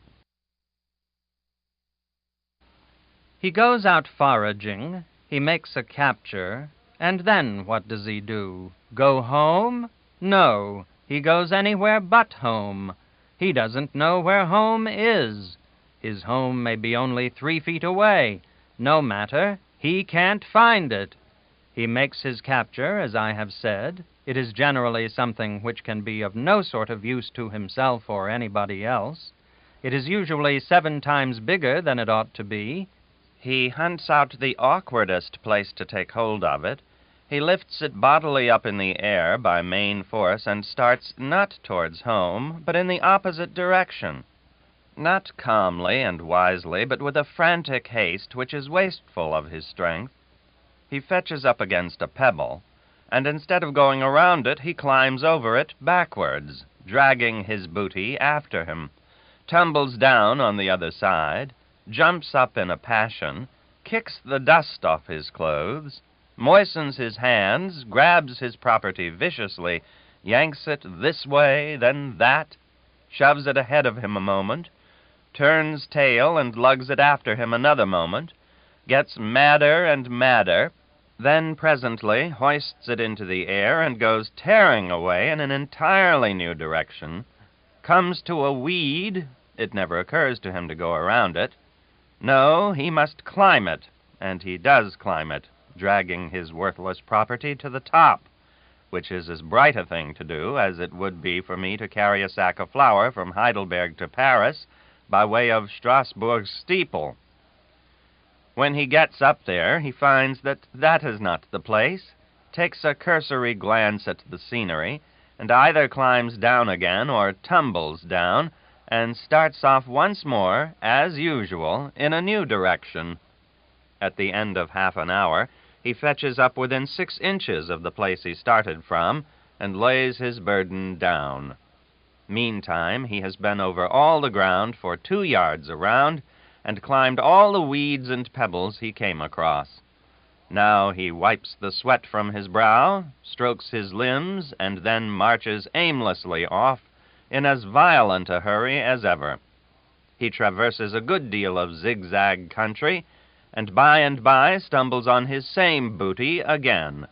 He goes out foraging, he makes a capture, and then what does he do? Go home? No, he goes anywhere but home. He doesn't know where home is. His home may be only 3 feet away. No matter, he can't find it. He makes his capture, as I have said. It is generally something which can be of no sort of use to himself or anybody else. It is usually 7 times bigger than it ought to be. He hunts out the awkwardest place to take hold of it. He lifts it bodily up in the air by main force and starts not towards home, but in the opposite direction. Not calmly and wisely, but with a frantic haste which is wasteful of his strength. He fetches up against a pebble, and instead of going around it, he climbs over it backwards, dragging his booty after him, tumbles down on the other side, jumps up in a passion, kicks the dust off his clothes, moistens his hands, grabs his property viciously, yanks it this way, then that, shoves it ahead of him a moment, turns tail and lugs it after him another moment, gets madder and madder, then presently hoists it into the air and goes tearing away in an entirely new direction, comes to a weed. It never occurs to him to go around it. No, he must climb it, and he does climb it, dragging his worthless property to the top, which is as bright a thing to do as it would be for me to carry a sack of flour from Heidelberg to Paris by way of Strasbourg steeple. When he gets up there, he finds that that is not the place, takes a cursory glance at the scenery, and either climbs down again or tumbles down, and starts off once more, as usual, in a new direction. At the end of half an hour, he fetches up within 6 inches of the place he started from, and lays his burden down. Meantime, he has been over all the ground for 2 yards around, and climbed all the weeds and pebbles he came across. Now he wipes the sweat from his brow, strokes his limbs, and then marches aimlessly off in as violent a hurry as ever. He traverses a good deal of zigzag country, and by stumbles on his same booty again.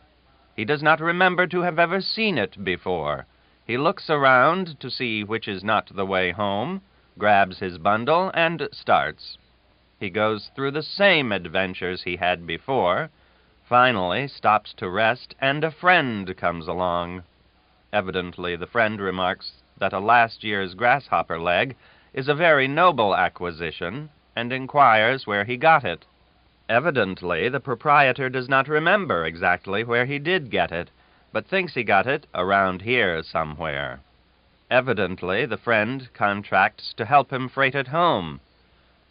He does not remember to have ever seen it before. He looks around to see which is not the way home, grabs his bundle, and starts. He goes through the same adventures he had before, finally stops to rest, and a friend comes along. Evidently the friend remarks that a last year's grasshopper leg is a very noble acquisition, and inquires where he got it. Evidently the proprietor does not remember exactly where he did get it, but thinks he got it around here somewhere. Evidently the friend contracts to help him freight it home.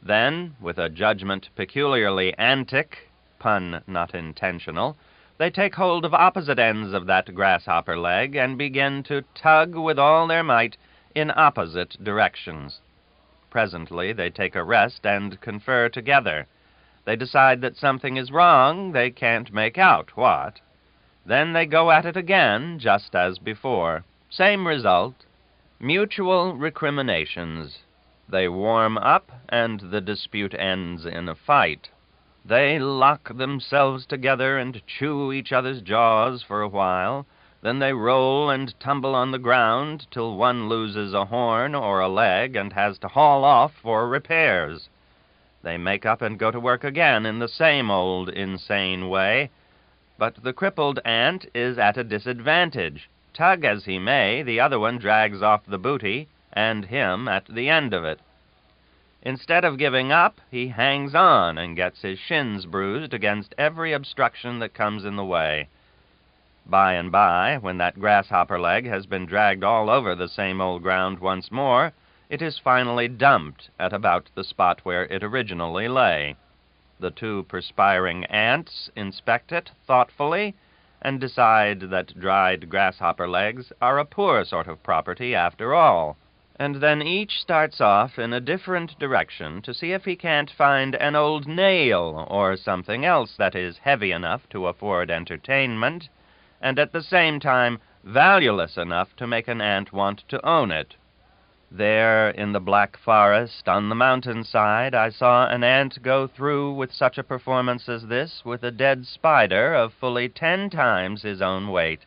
Then, with a judgment peculiarly antic, pun not intentional, they take hold of opposite ends of that grasshopper leg and begin to tug with all their might in opposite directions. Presently they take a rest and confer together. They decide that something is wrong, they can't make out what. Then they go at it again, just as before. Same result. Mutual recriminations. They warm up, and the dispute ends in a fight. They lock themselves together and chew each other's jaws for a while. Then they roll and tumble on the ground till one loses a horn or a leg and has to haul off for repairs. They make up and go to work again in the same old insane way. But the crippled ant is at a disadvantage. Tug as he may, the other one drags off the booty, and him at the end of it. Instead of giving up, he hangs on and gets his shins bruised against every obstruction that comes in the way. By and by, when that grasshopper leg has been dragged all over the same old ground once more, it is finally dumped at about the spot where it originally lay. The 2 perspiring ants inspect it thoughtfully, and decide that dried grasshopper legs are a poor sort of property after all. And then each starts off in a different direction to see if he can't find an old nail or something else that is heavy enough to afford entertainment, and at the same time valueless enough to make an ant want to own it. There, in the black forest, on the mountainside, I saw an ant go through with such a performance as this with a dead spider of fully 10 times his own weight.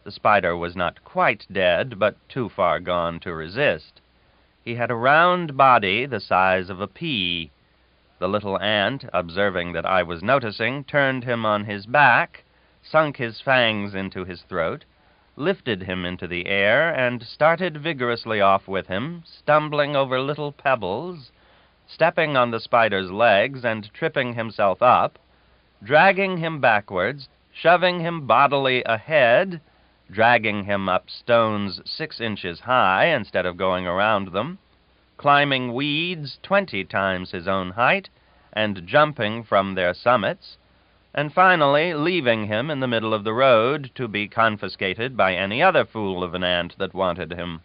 The spider was not quite dead, but too far gone to resist. He had a round body the size of a pea. The little ant, observing that I was noticing, turned him on his back, sunk his fangs into his throat, lifted him into the air, and started vigorously off with him, stumbling over little pebbles, stepping on the spider's legs and tripping himself up, dragging him backwards, shoving him bodily ahead, dragging him up stones 6 inches high instead of going around them, climbing weeds 20 times his own height, and jumping from their summits, and finally leaving him in the middle of the road to be confiscated by any other fool of an ant that wanted him.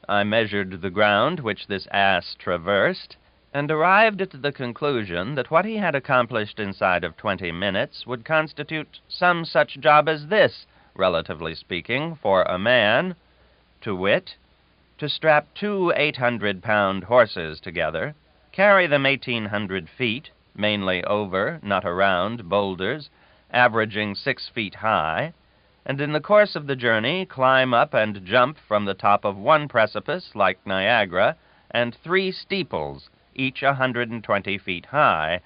I measured the ground which this ass traversed, and arrived at the conclusion that what he had accomplished inside of 20 minutes would constitute some such job as this, relatively speaking, for a man, to wit, to strap 2 800-pound horses together, carry them 1,800 feet, mainly over, not around, boulders, averaging 6 feet high, and in the course of the journey climb up and jump from the top of one precipice, like Niagara, and 3 steeples, each 120 feet high,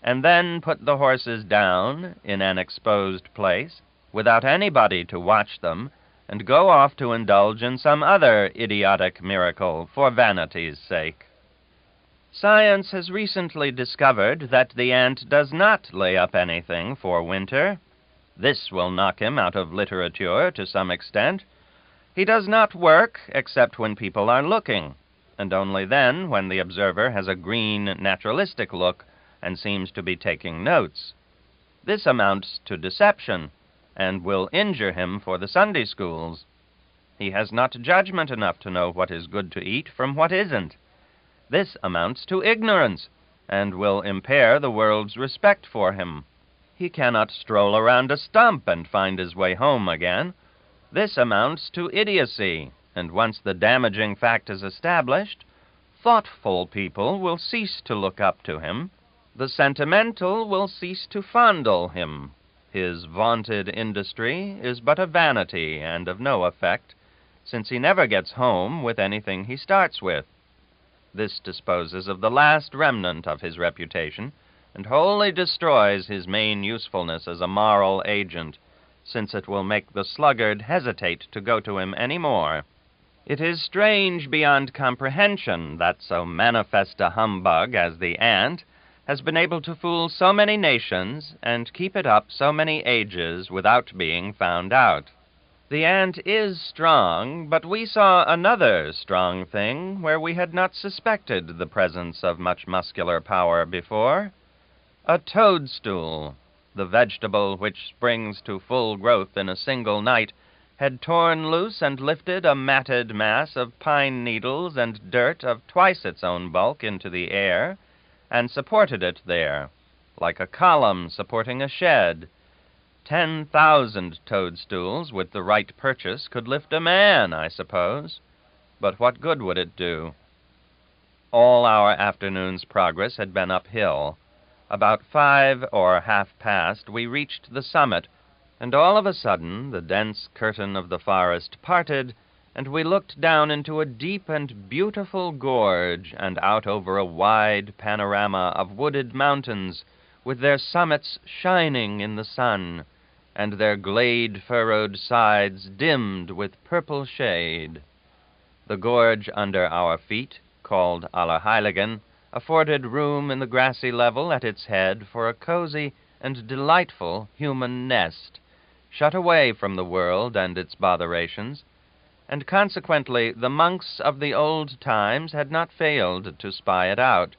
and then put the horses down in an exposed place, without anybody to watch them, and go off to indulge in some other idiotic miracle for vanity's sake. Science has recently discovered that the ant does not lay up anything for winter. This will knock him out of literature to some extent. He does not work except when people are looking, and only then when the observer has a green, naturalistic look and seems to be taking notes. This amounts to deception, and will injure him for the Sunday schools. He has not judgment enough to know what is good to eat from what isn't. This amounts to ignorance, and will impair the world's respect for him. He cannot stroll around a stump and find his way home again. This amounts to idiocy, and once the damaging fact is established, thoughtful people will cease to look up to him. The sentimental will cease to fondle him. His vaunted industry is but a vanity and of no effect, since he never gets home with anything he starts with. This disposes of the last remnant of his reputation, and wholly destroys his main usefulness as a moral agent, since it will make the sluggard hesitate to go to him any more. It is strange beyond comprehension that so manifest a humbug as the ant has been able to fool so many nations and keep it up so many ages without being found out. The ant is strong, but we saw another strong thing where we had not suspected the presence of much muscular power before. A toadstool, the vegetable which springs to full growth in a single night, had torn loose and lifted a matted mass of pine needles and dirt of twice its own bulk into the air, and supported it there, like a column supporting a shed. 10,000 toadstools with the right purchase could lift a man, I suppose. But what good would it do? All our afternoon's progress had been uphill. About 5 or half-past we reached the summit, and all of a sudden the dense curtain of the forest parted, and we looked down into a deep and beautiful gorge and out over a wide panorama of wooded mountains, with their summits shining in the sun, and their glade-furrowed sides dimmed with purple shade. The gorge under our feet, called Allerheiligen, afforded room in the grassy level at its head for a cozy and delightful human nest, shut away from the world and its botherations, and consequently the monks of the old times had not failed to spy it out.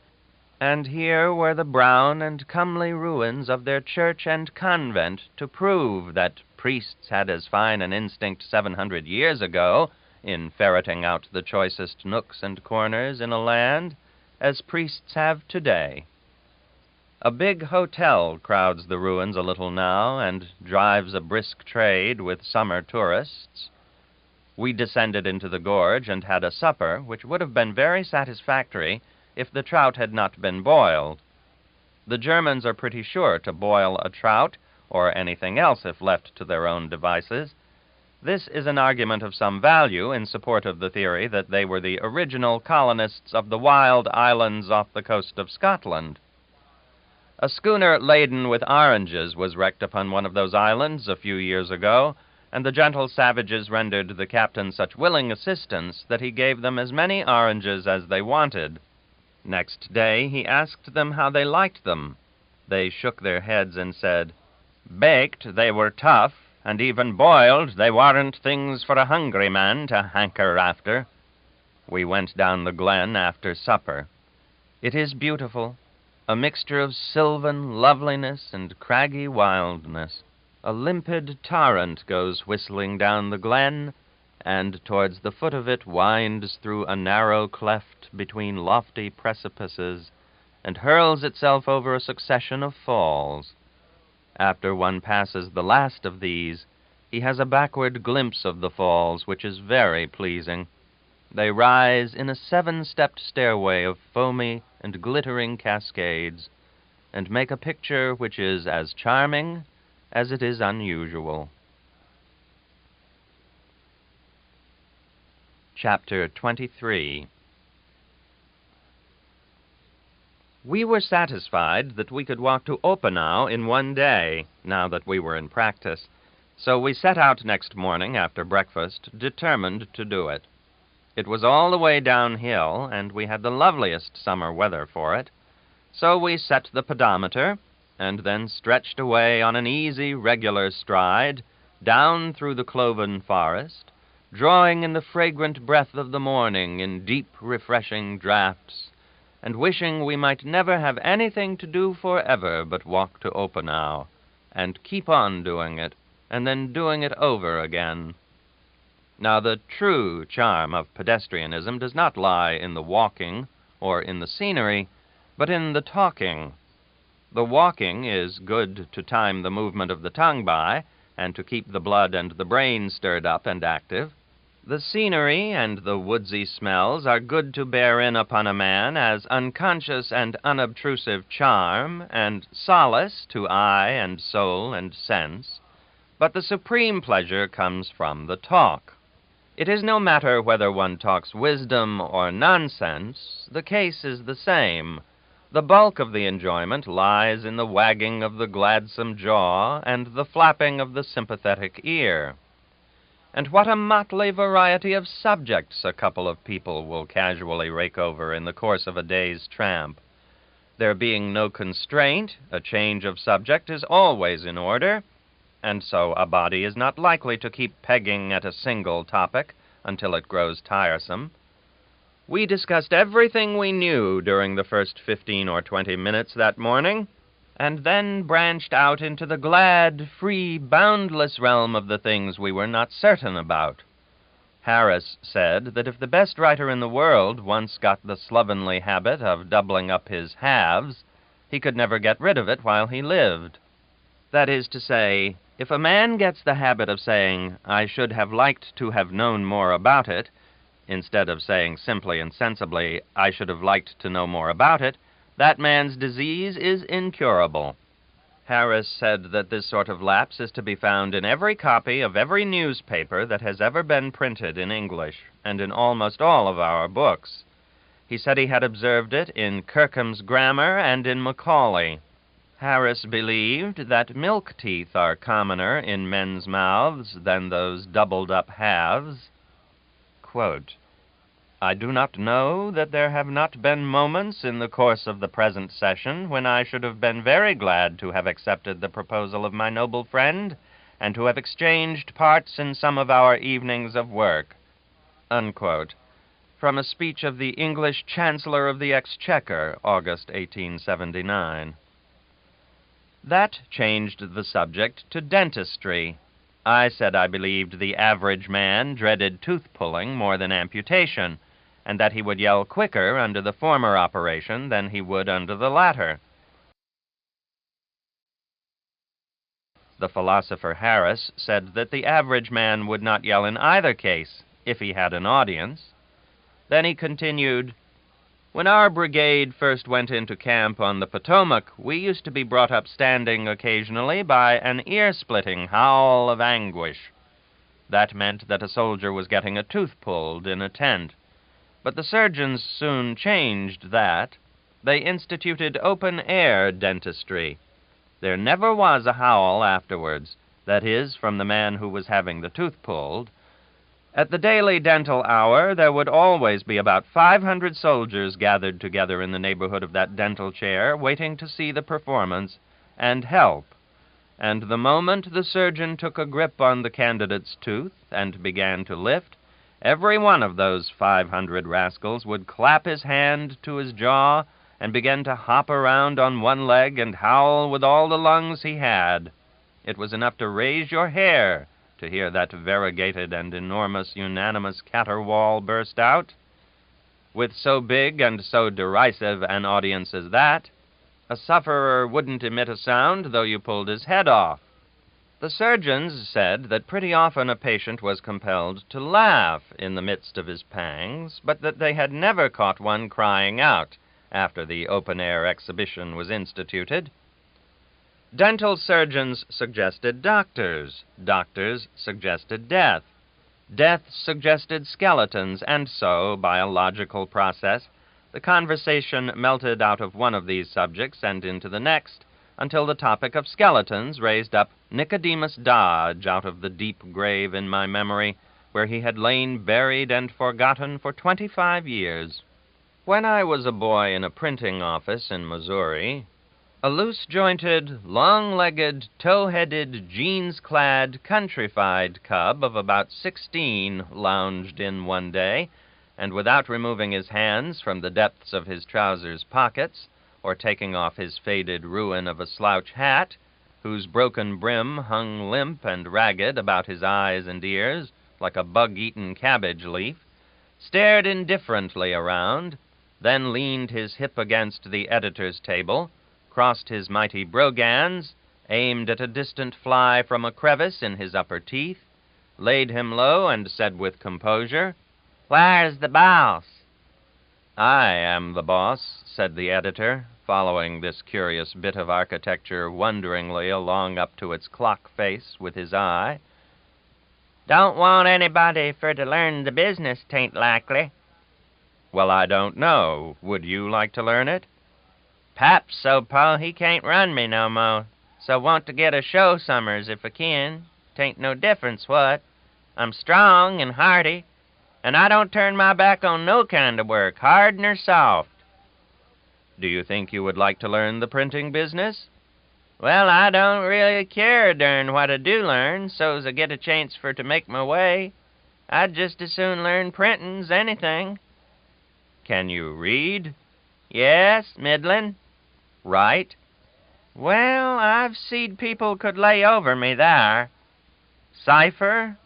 And here were the brown and comely ruins of their church and convent to prove that priests had as fine an instinct 700 years ago in ferreting out the choicest nooks and corners in a land as priests have today. A big hotel crowds the ruins a little now and drives a brisk trade with summer tourists. We descended into the gorge and had a supper, which would have been very satisfactory if the trout had not been boiled. The Germans are pretty sure to boil a trout, or anything else if left to their own devices. This is an argument of some value in support of the theory that they were the original colonists of the wild islands off the coast of Scotland. A schooner laden with oranges was wrecked upon one of those islands a few years ago, and the gentle savages rendered the captain such willing assistance that he gave them as many oranges as they wanted. Next day he asked them how they liked them. They shook their heads and said, "Baked, they were tough, and even boiled, they warn't things for a hungry man to hanker after." We went down the glen after supper. It is beautiful, a mixture of sylvan loveliness and craggy wildness. A limpid torrent goes whistling down the glen, and towards the foot of it winds through a narrow cleft between lofty precipices, and hurls itself over a succession of falls. After one passes the last of these, he has a backward glimpse of the falls, which is very pleasing. They rise in a 7-stepped stairway of foamy and glittering cascades, and make a picture which is as charming as it is unusual. Chapter 23. We were satisfied that we could walk to Oppenau in one day, now that we were in practice, so we set out next morning after breakfast, determined to do it. It was all the way downhill, and we had the loveliest summer weather for it, so we set the pedometer, and then stretched away on an easy, regular stride, down through the cloven forest, drawing in the fragrant breath of the morning in deep, refreshing draughts, and wishing we might never have anything to do forever but walk to Oppenau, and keep on doing it, and then doing it over again. Now, the true charm of pedestrianism does not lie in the walking or in the scenery, but in the talking. The walking is good to time the movement of the tongue by, and to keep the blood and the brain stirred up and active. The scenery and the woodsy smells are good to bear in upon a man as unconscious and unobtrusive charm and solace to eye and soul and sense, but the supreme pleasure comes from the talk. It is no matter whether one talks wisdom or nonsense, the case is the same. The bulk of the enjoyment lies in the wagging of the gladsome jaw and the flapping of the sympathetic ear. And what a motley variety of subjects a couple of people will casually rake over in the course of a day's tramp. There being no constraint, a change of subject is always in order, and so a body is not likely to keep pegging at a single topic until it grows tiresome. We discussed everything we knew during the first 15 or 20 minutes that morning, and then branched out into the glad, free, boundless realm of the things we were not certain about. Harris said that if the best writer in the world once got the slovenly habit of doubling up his halves, he could never get rid of it while he lived. That is to say, if a man gets the habit of saying, "I should have liked to have known more about it," instead of saying simply and sensibly, "I should have liked to know more about it," that man's disease is incurable. Harris said that this sort of lapse is to be found in every copy of every newspaper that has ever been printed in English, and in almost all of our books. He said he had observed it in Kirkham's Grammar and in Macaulay. Harris believed that milk teeth are commoner in men's mouths than those doubled-up halves. Quote, "I do not know that there have not been moments in the course of the present session when I should have been very glad to have accepted the proposal of my noble friend, and to have exchanged parts in some of our evenings of work." Unquote. from a speech of the English Chancellor of the Exchequer, August 1879. That changed the subject to dentistry. I said I believed the average man dreaded tooth-pulling more than amputation, and that he would yell quicker under the former operation than he would under the latter. The philosopher Harris said that the average man would not yell in either case if he had an audience. Then he continued, "When our brigade first went into camp on the Potomac, we used to be brought up standing occasionally by an ear-splitting howl of anguish. That meant that a soldier was getting a tooth pulled in a tent. But the surgeons soon changed that. They instituted open-air dentistry. There never was a howl afterwards, that is, from the man who was having the tooth pulled. At the daily dental hour, there would always be about 500 soldiers gathered together in the neighborhood of that dental chair, waiting to see the performance and help. And the moment the surgeon took a grip on the candidate's tooth and began to lift, every one of those 500 rascals would clap his hand to his jaw and begin to hop around on one leg and howl with all the lungs he had. It was enough to raise your hair to hear that variegated and enormous unanimous caterwaul burst out. With so big and so derisive an audience as that, a sufferer wouldn't emit a sound though you pulled his head off. The surgeons said that pretty often a patient was compelled to laugh in the midst of his pangs, but that they had never caught one crying out after the open-air exhibition was instituted. Dental surgeons suggested doctors. Doctors suggested death. Death suggested skeletons, and so, by a logical process, the conversation melted out of one of these subjects and into the next, until the topic of skeletons raised up Nicodemus Dodge out of the deep grave in my memory, where he had lain buried and forgotten for 25 years. When I was a boy in a printing office in Missouri, a loose-jointed, long-legged, tow-headed, jeans-clad, countrified cub of about 16 lounged in one day, and without removing his hands from the depths of his trousers' pockets, or taking off his faded ruin of a slouch hat, whose broken brim hung limp and ragged about his eyes and ears, like a bug-eaten cabbage leaf, stared indifferently around, then leaned his hip against the editor's table, crossed his mighty brogans, aimed at a distant fly from a crevice in his upper teeth, laid him low, and said with composure, "Where's the boss?" "I am the boss," said the editor, following this curious bit of architecture wonderingly along up to its clock face with his eye. "Don't want anybody for to learn the business, 'tain't likely." "Well, I don't know. Would you like to learn it?" "Pap's so po he can't run me no mo', so want to get a show summers if I can. 'Tain't no difference what. I'm strong and hearty, and I don't turn my back on no kind of work, hard ner soft." "Do you think you would like to learn the printing business?" "Well, I don't really care dern what I do learn, so's I get a chance for to make my way. I'd just as soon learn printin's anything." "Can you read?" "Yes, middlin'." "Write?" "Well, I've seed people could lay over me thar." "Cipher?"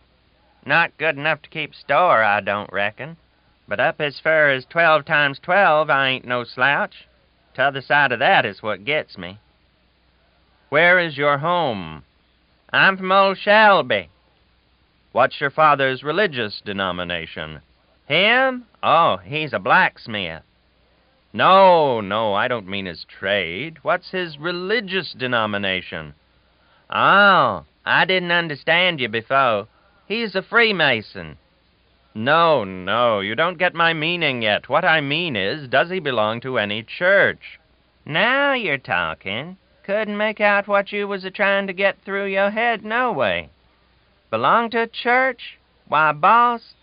"Not good enough to keep store, I don't reckon. But up as fur as 12 times 12, I ain't no slouch. T'other side of that is what gets me." "Where is your home?" "I'm from Old Shelby." "What's your father's religious denomination?" "Him? Oh, he's a blacksmith." No, I don't mean his trade. What's his religious denomination?" "Oh, I didn't understand you before. He's a Freemason." No, you don't get my meaning yet. What I mean is, does he belong to any church?" "Now you're talking. Couldn't make out what you was a-trying to get through your head no way. Belong to a church? Why, boss,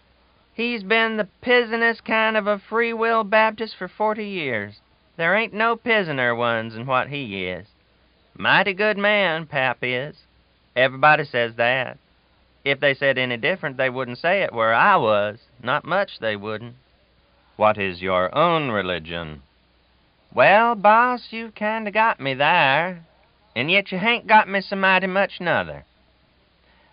he's been the pizenest kind of a free will Baptist for 40 years. There ain't no pizener ones in what he is. Mighty good man, Pap is. Everybody says that. If they said any different, they wouldn't say it where I was. Not much they wouldn't." What is your own religion? Well, boss, you've kinda got me there, and yet you hain't got me so mighty much nuther.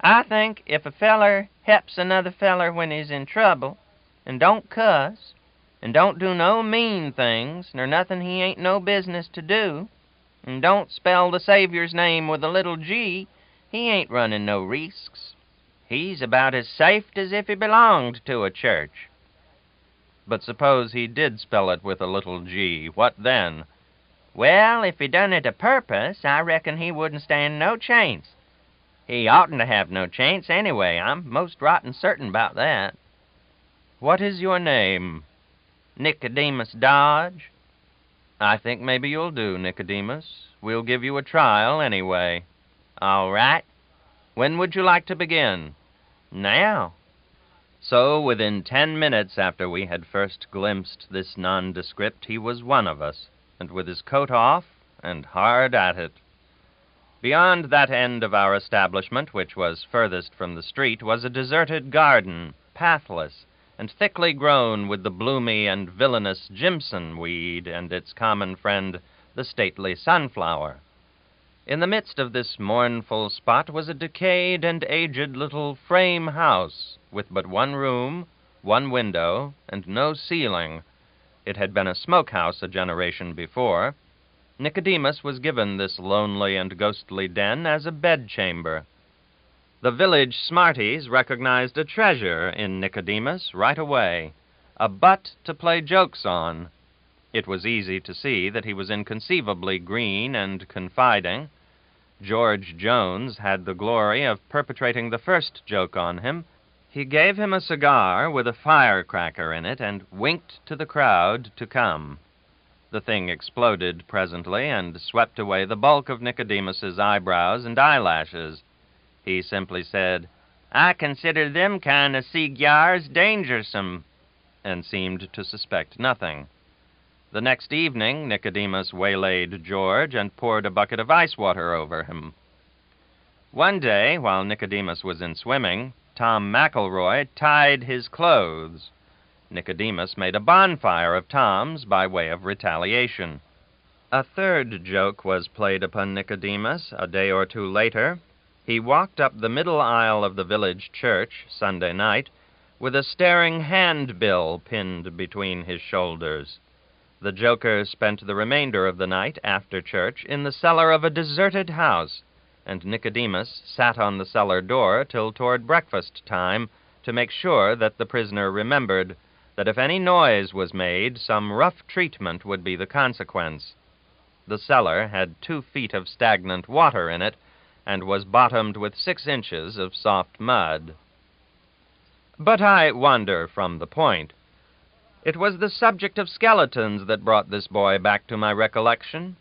I think if a feller helps another feller when he's in trouble, and don't cuss, and don't do no mean things, nor nothing he ain't no business to do, and don't spell the Savior's name with a little G, he ain't running no risks. He's about as safe as if he belonged to a church. But suppose he did spell it with a little G, what then? Well, if he done it a purpose, I reckon he wouldn't stand no chance. He oughtn't to have no chance anyway. I'm most rotten certain about that. What is your name? Nicodemus Dodge. I think maybe you'll do, Nicodemus. We'll give you a trial anyway. All right. When would you like to begin? Now. So, within 10 minutes after we had first glimpsed this nondescript, he was one of us, and with his coat off, and hard at it. Beyond that end of our establishment, which was furthest from the street, was a deserted garden, pathless, and thickly grown with the bloomy and villainous Jimson weed and its common friend, the stately sunflower. In the midst of this mournful spot was a decayed and aged little frame house, with but one room, one window, and no ceiling. It had been a smokehouse a generation before. Nicodemus was given this lonely and ghostly den as a bedchamber. The village smarties recognized a treasure in Nicodemus right away, a butt to play jokes on. It was easy to see that he was inconceivably green and confiding. George Jones had the glory of perpetrating the first joke on him. He gave him a cigar with a firecracker in it and winked to the crowd to come. The thing exploded presently and swept away the bulk of Nicodemus's eyebrows and eyelashes. He simply said, "I consider them kind of cigars dangersome," and seemed to suspect nothing. The next evening, Nicodemus waylaid George and poured a bucket of ice water over him. One day, while Nicodemus was in swimming, Tom McElroy tied his clothes. Nicodemus made a bonfire of Tom's by way of retaliation. A third joke was played upon Nicodemus a day or two later. He walked up the middle aisle of the village church Sunday night with a staring handbill pinned between his shoulders. The joker spent the remainder of the night after church in the cellar of a deserted house, and Nicodemus sat on the cellar door till toward breakfast time to make sure that the prisoner remembered that if any noise was made, some rough treatment would be the consequence. The cellar had 2 feet of stagnant water in it, and was bottomed with 6 inches of soft mud. But I wander from the point. It was the subject of skeletons that brought this boy back to my recollection.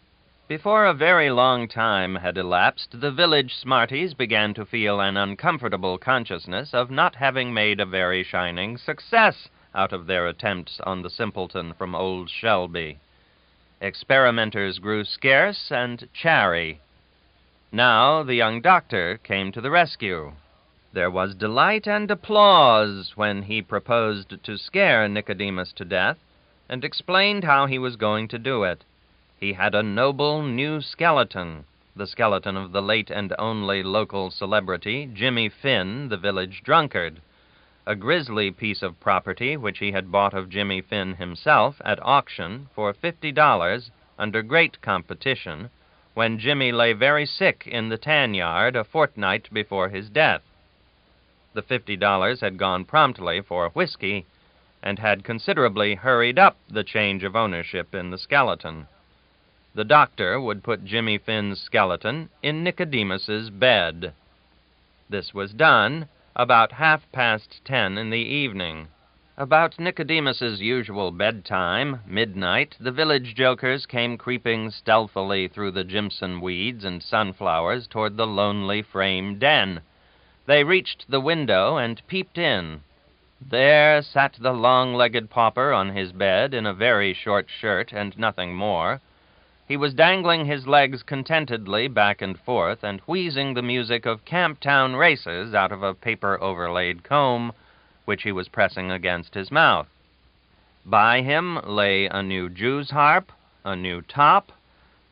Before a very long time had elapsed, the village smarties began to feel an uncomfortable consciousness of not having made a very shining success out of their attempts on the simpleton from Old Shelby. Experimenters grew scarce and chary. Now the young doctor came to the rescue. There was delight and applause when he proposed to scare Nicodemus to death, and explained how he was going to do it. He had a noble new skeleton, the skeleton of the late and only local celebrity, Jimmy Finn, the village drunkard, a grisly piece of property which he had bought of Jimmy Finn himself at auction for $50 under great competition, when Jimmy lay very sick in the tan yard a fortnight before his death. The $50 had gone promptly for whiskey, and had considerably hurried up the change of ownership in the skeleton. The doctor would put Jimmy Finn's skeleton in Nicodemus's bed. This was done about 10:30 in the evening. About Nicodemus's usual bedtime, midnight, the village jokers came creeping stealthily through the Jimson weeds and sunflowers toward the lonely frame den. They reached the window and peeped in. There sat the long-legged pauper on his bed in a very short shirt and nothing more. He was dangling his legs contentedly back and forth and wheezing the music of Camptown races out of a paper-overlaid comb, which he was pressing against his mouth. By him lay a new jew's harp, a new top,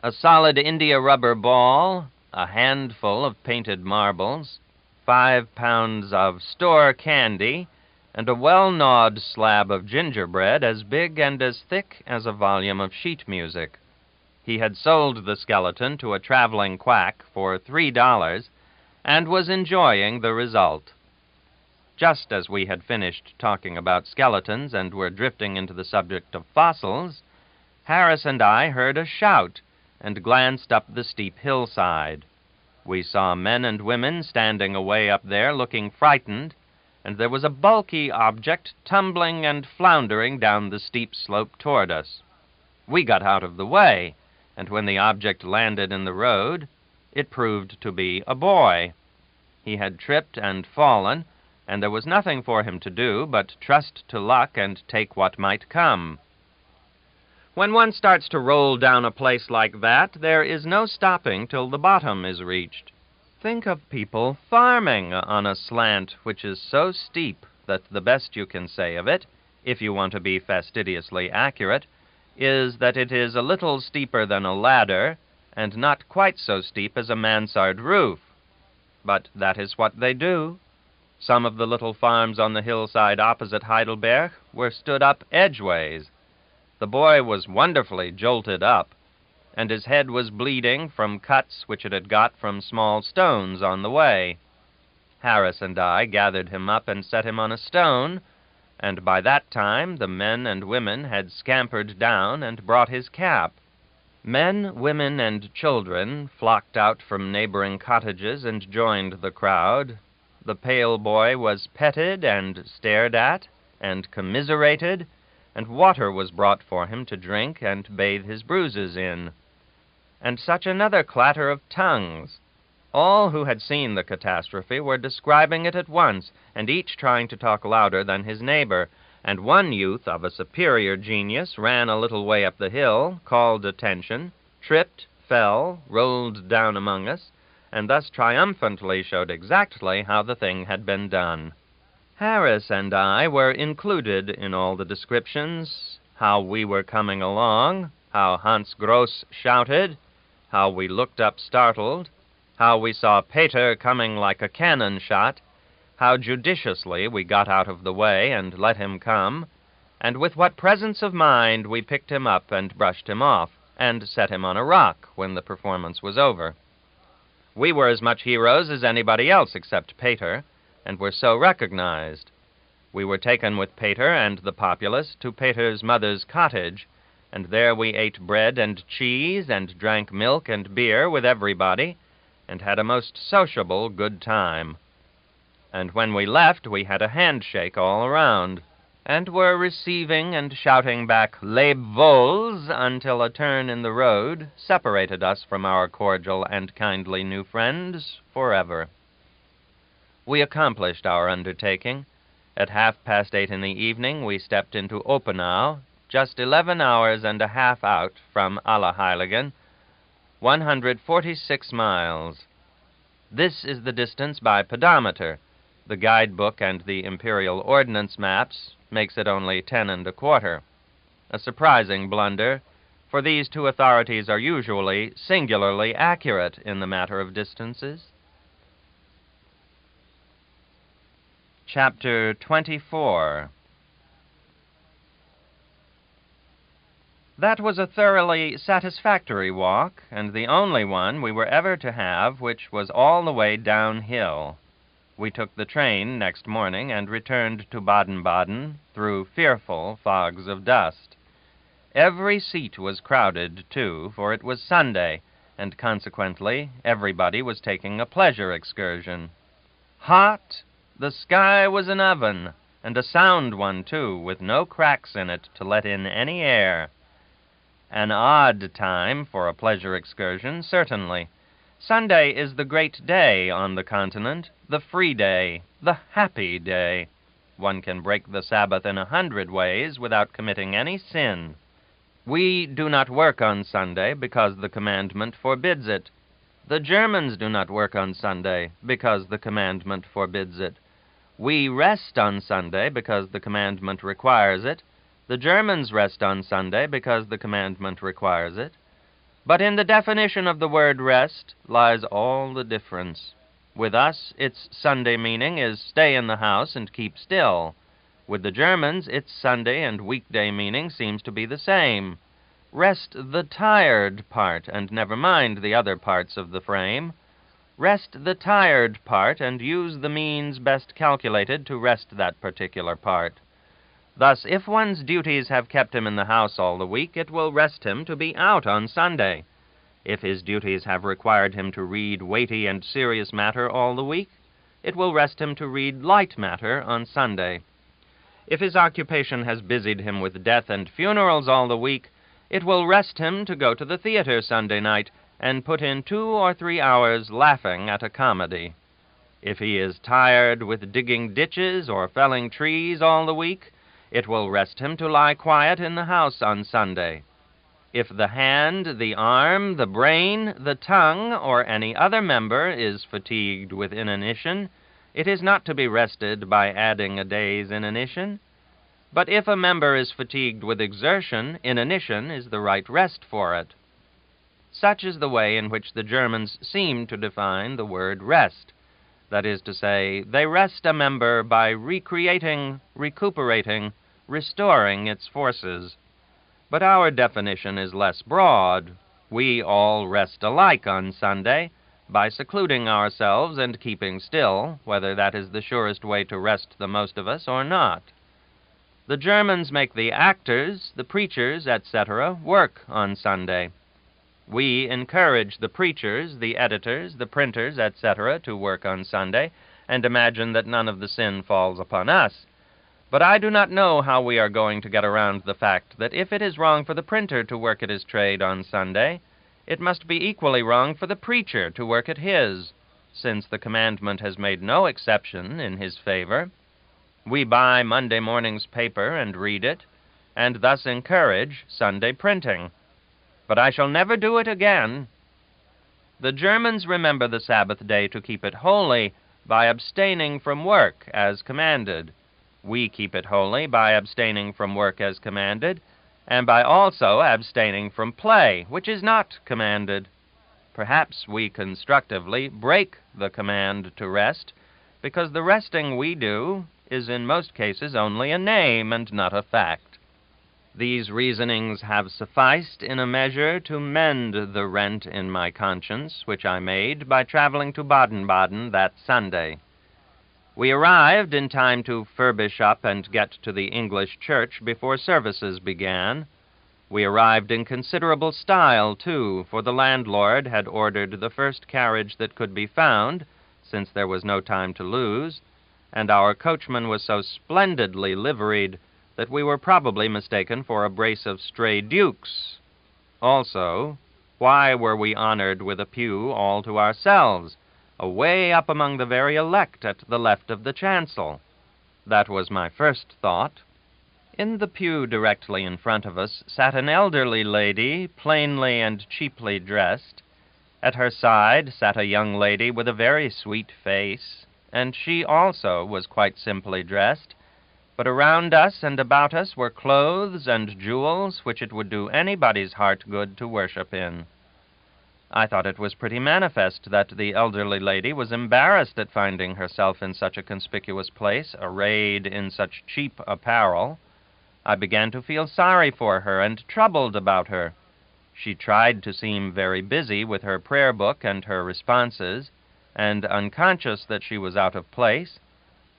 a solid India rubber ball, a handful of painted marbles, 5 pounds of store candy, and a well-gnawed slab of gingerbread as big and as thick as a volume of sheet music. He had sold the skeleton to a traveling quack for $3 and was enjoying the result. Just as we had finished talking about skeletons and were drifting into the subject of fossils, Harris and I heard a shout and glanced up the steep hillside. We saw men and women standing away up there looking frightened, and there was a bulky object tumbling and floundering down the steep slope toward us. We got out of the way, and when the object landed in the road, it proved to be a boy. He had tripped and fallen, and there was nothing for him to do but trust to luck and take what might come. When one starts to roll down a place like that, there is no stopping till the bottom is reached. Think of people farming on a slant which is so steep that the best you can say of it, if you want to be fastidiously accurate, is that it is a little steeper than a ladder and not quite so steep as a mansard roof. But that is what they do. Some of the little farms on the hillside opposite Heidelberg were stood up edgeways. The boy was wonderfully jolted up, and his head was bleeding from cuts which it had got from small stones on the way. Harris and I gathered him up and set him on a stone, and by that time the men and women had scampered down and brought his cap. Men, women, and children flocked out from neighboring cottages and joined the crowd. The pale boy was petted and stared at and commiserated, and water was brought for him to drink and bathe his bruises in. And such another clatter of tongues. All who had seen the catastrophe were describing it at once, and each trying to talk louder than his neighbor, and one youth of a superior genius ran a little way up the hill, called attention, tripped, fell, rolled down among us, and thus triumphantly showed exactly how the thing had been done. Harris and I were included in all the descriptions, how we were coming along, how Hans Gross shouted, how we looked up startled, how we saw Peter coming like a cannon shot, how judiciously we got out of the way and let him come, and with what presence of mind we picked him up and brushed him off, and set him on a rock when the performance was over. We were as much heroes as anybody else except Peter, and were so recognized. We were taken with Peter and the populace to Peter's mother's cottage, and there we ate bread and cheese and drank milk and beer with everybody, and had a most sociable good time. And when we left, we had a handshake all around, and were receiving and shouting back "Leb wohls" until a turn in the road separated us from our cordial and kindly new friends forever. We accomplished our undertaking. At 8:30 in the evening, we stepped into Oppenau, just 11 hours and a half out from Allerheiligen, 146 miles. This is the distance by pedometer. The guidebook and the imperial ordnance maps makes it only 10 1/4. A surprising blunder, for these two authorities are usually singularly accurate in the matter of distances. Chapter 24. That was a thoroughly satisfactory walk, and the only one we were ever to have, which was all the way downhill. We took the train next morning and returned to Baden-Baden through fearful fogs of dust. Every seat was crowded, too, for it was Sunday, and consequently everybody was taking a pleasure excursion. Hot! The sky was an oven, and a sound one, too, with no cracks in it to let in any air. An odd time for a pleasure excursion, certainly. Sunday is the great day on the continent, the free day, the happy day. One can break the Sabbath in 100 ways without committing any sin. We do not work on Sunday because the commandment forbids it. The Germans do not work on Sunday because the commandment forbids it. We rest on Sunday because the commandment requires it, The Germans rest on Sunday because the commandment requires it. But in the definition of the word rest lies all the difference. With us, its Sunday meaning is stay in the house and keep still. With the Germans, its Sunday and weekday meaning seems to be the same. Rest the tired part, and never mind the other parts of the frame. Rest the tired part, and use the means best calculated to rest that particular part. Thus, if one's duties have kept him in the house all the week, it will rest him to be out on Sunday. If his duties have required him to read weighty and serious matter all the week, it will rest him to read light matter on Sunday. If his occupation has busied him with death and funerals all the week, it will rest him to go to the theater Sunday night and put in 2 or 3 hours laughing at a comedy. If he is tired with digging ditches or felling trees all the week, it will rest him to lie quiet in the house on Sunday. If the hand, the arm, the brain, the tongue, or any other member is fatigued with inanition, it is not to be rested by adding a day's inanition. But if a member is fatigued with exertion, inanition is the right rest for it. Such is the way in which the Germans seem to define the word rest. That is to say, they rest a member by recreating, recuperating, restoring its forces. But our definition is less broad. We all rest alike on Sunday, by secluding ourselves and keeping still, whether that is the surest way to rest the most of us or not. The Germans make the actors, the preachers, etc., work on Sunday. We encourage the preachers, the editors, the printers, etc., to work on Sunday, and imagine that none of the sin falls upon us. But I do not know how we are going to get around the fact that if it is wrong for the printer to work at his trade on Sunday, it must be equally wrong for the preacher to work at his, since the commandment has made no exception in his favor. We buy Monday morning's paper and read it, and thus encourage Sunday printing. But I shall never do it again. The Germans remember the Sabbath day to keep it holy by abstaining from work as commanded. We keep it holy by abstaining from work as commanded, and by also abstaining from play, which is not commanded. Perhaps we constructively break the command to rest, because the resting we do is in most cases only a name and not a fact. These reasonings have sufficed in a measure to mend the rent in my conscience which I made by traveling to Baden-Baden that Sunday. We arrived in time to furbish up and get to the English church before services began. We arrived in considerable style, too, for the landlord had ordered the first carriage that could be found, since there was no time to lose, and our coachman was so splendidly liveried that we were probably mistaken for a brace of stray dukes. Also, why were we honored with a pew all to ourselves, away up among the very elect at the left of the chancel? That was my first thought. In the pew directly in front of us sat an elderly lady, plainly and cheaply dressed. At her side sat a young lady with a very sweet face, and she also was quite simply dressed, but around us and about us were clothes and jewels which it would do anybody's heart good to worship in. I thought it was pretty manifest that the elderly lady was embarrassed at finding herself in such a conspicuous place, arrayed in such cheap apparel. I began to feel sorry for her and troubled about her. She tried to seem very busy with her prayer book and her responses, and unconscious that she was out of place,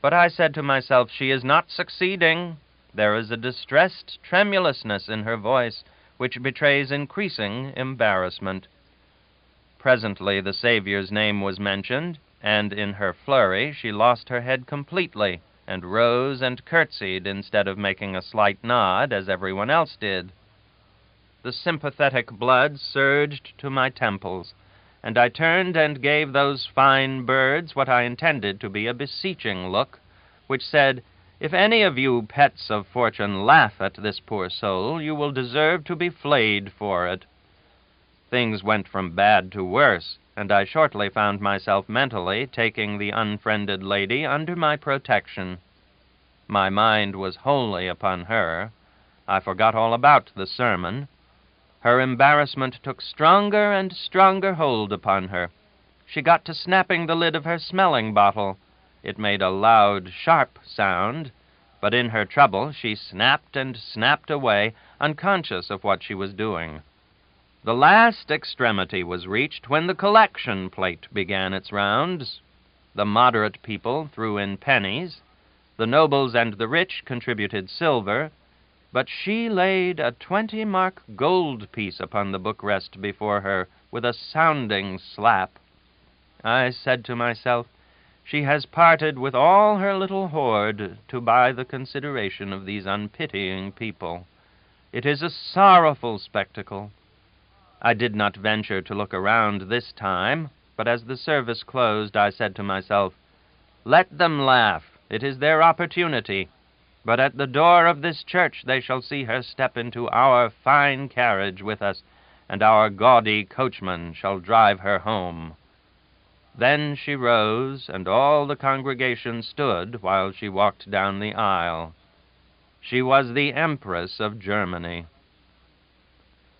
but I said to myself, she is not succeeding. There is a distressed tremulousness in her voice which betrays increasing embarrassment. Presently the Saviour's name was mentioned, and in her flurry she lost her head completely, and rose and curtsied instead of making a slight nod as everyone else did. The sympathetic blood surged to my temples, and I turned and gave those fine birds what I intended to be a beseeching look, which said, "If any of you pets of fortune laugh at this poor soul, you will deserve to be flayed for it." Things went from bad to worse, and I shortly found myself mentally taking the unfriended lady under my protection. My mind was wholly upon her, I forgot all about the sermon. Her embarrassment took stronger and stronger hold upon her. She got to snapping the lid of her smelling bottle. It made a loud, sharp sound, but in her trouble she snapped and snapped away, unconscious of what she was doing. The last extremity was reached when the collection plate began its rounds. The moderate people threw in pennies, the nobles and the rich contributed silver, but she laid a 20-mark gold piece upon the bookrest before her with a sounding slap. I said to myself, she has parted with all her little hoard to buy the consideration of these unpitying people. It is a sorrowful spectacle. I did not venture to look around this time, but as the service closed, I said to myself, let them laugh. It is their opportunity. But at the door of this church they shall see her step into our fine carriage with us, and our gaudy coachman shall drive her home. Then she rose, and all the congregation stood while she walked down the aisle. She was the Empress of Germany.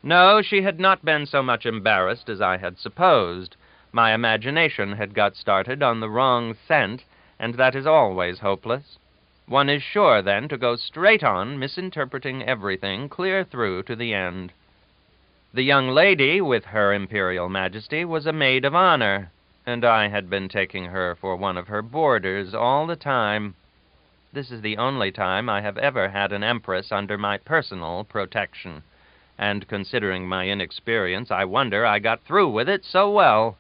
No, she had not been so much embarrassed as I had supposed. My imagination had got started on the wrong scent, and that is always hopeless. One is sure, then, to go straight on, misinterpreting everything clear through to the end. The young lady, with her Imperial Majesty, was a maid of honor, and I had been taking her for one of her boarders all the time. This is the only time I have ever had an empress under my personal protection, and considering my inexperience, I wonder I got through with it so well.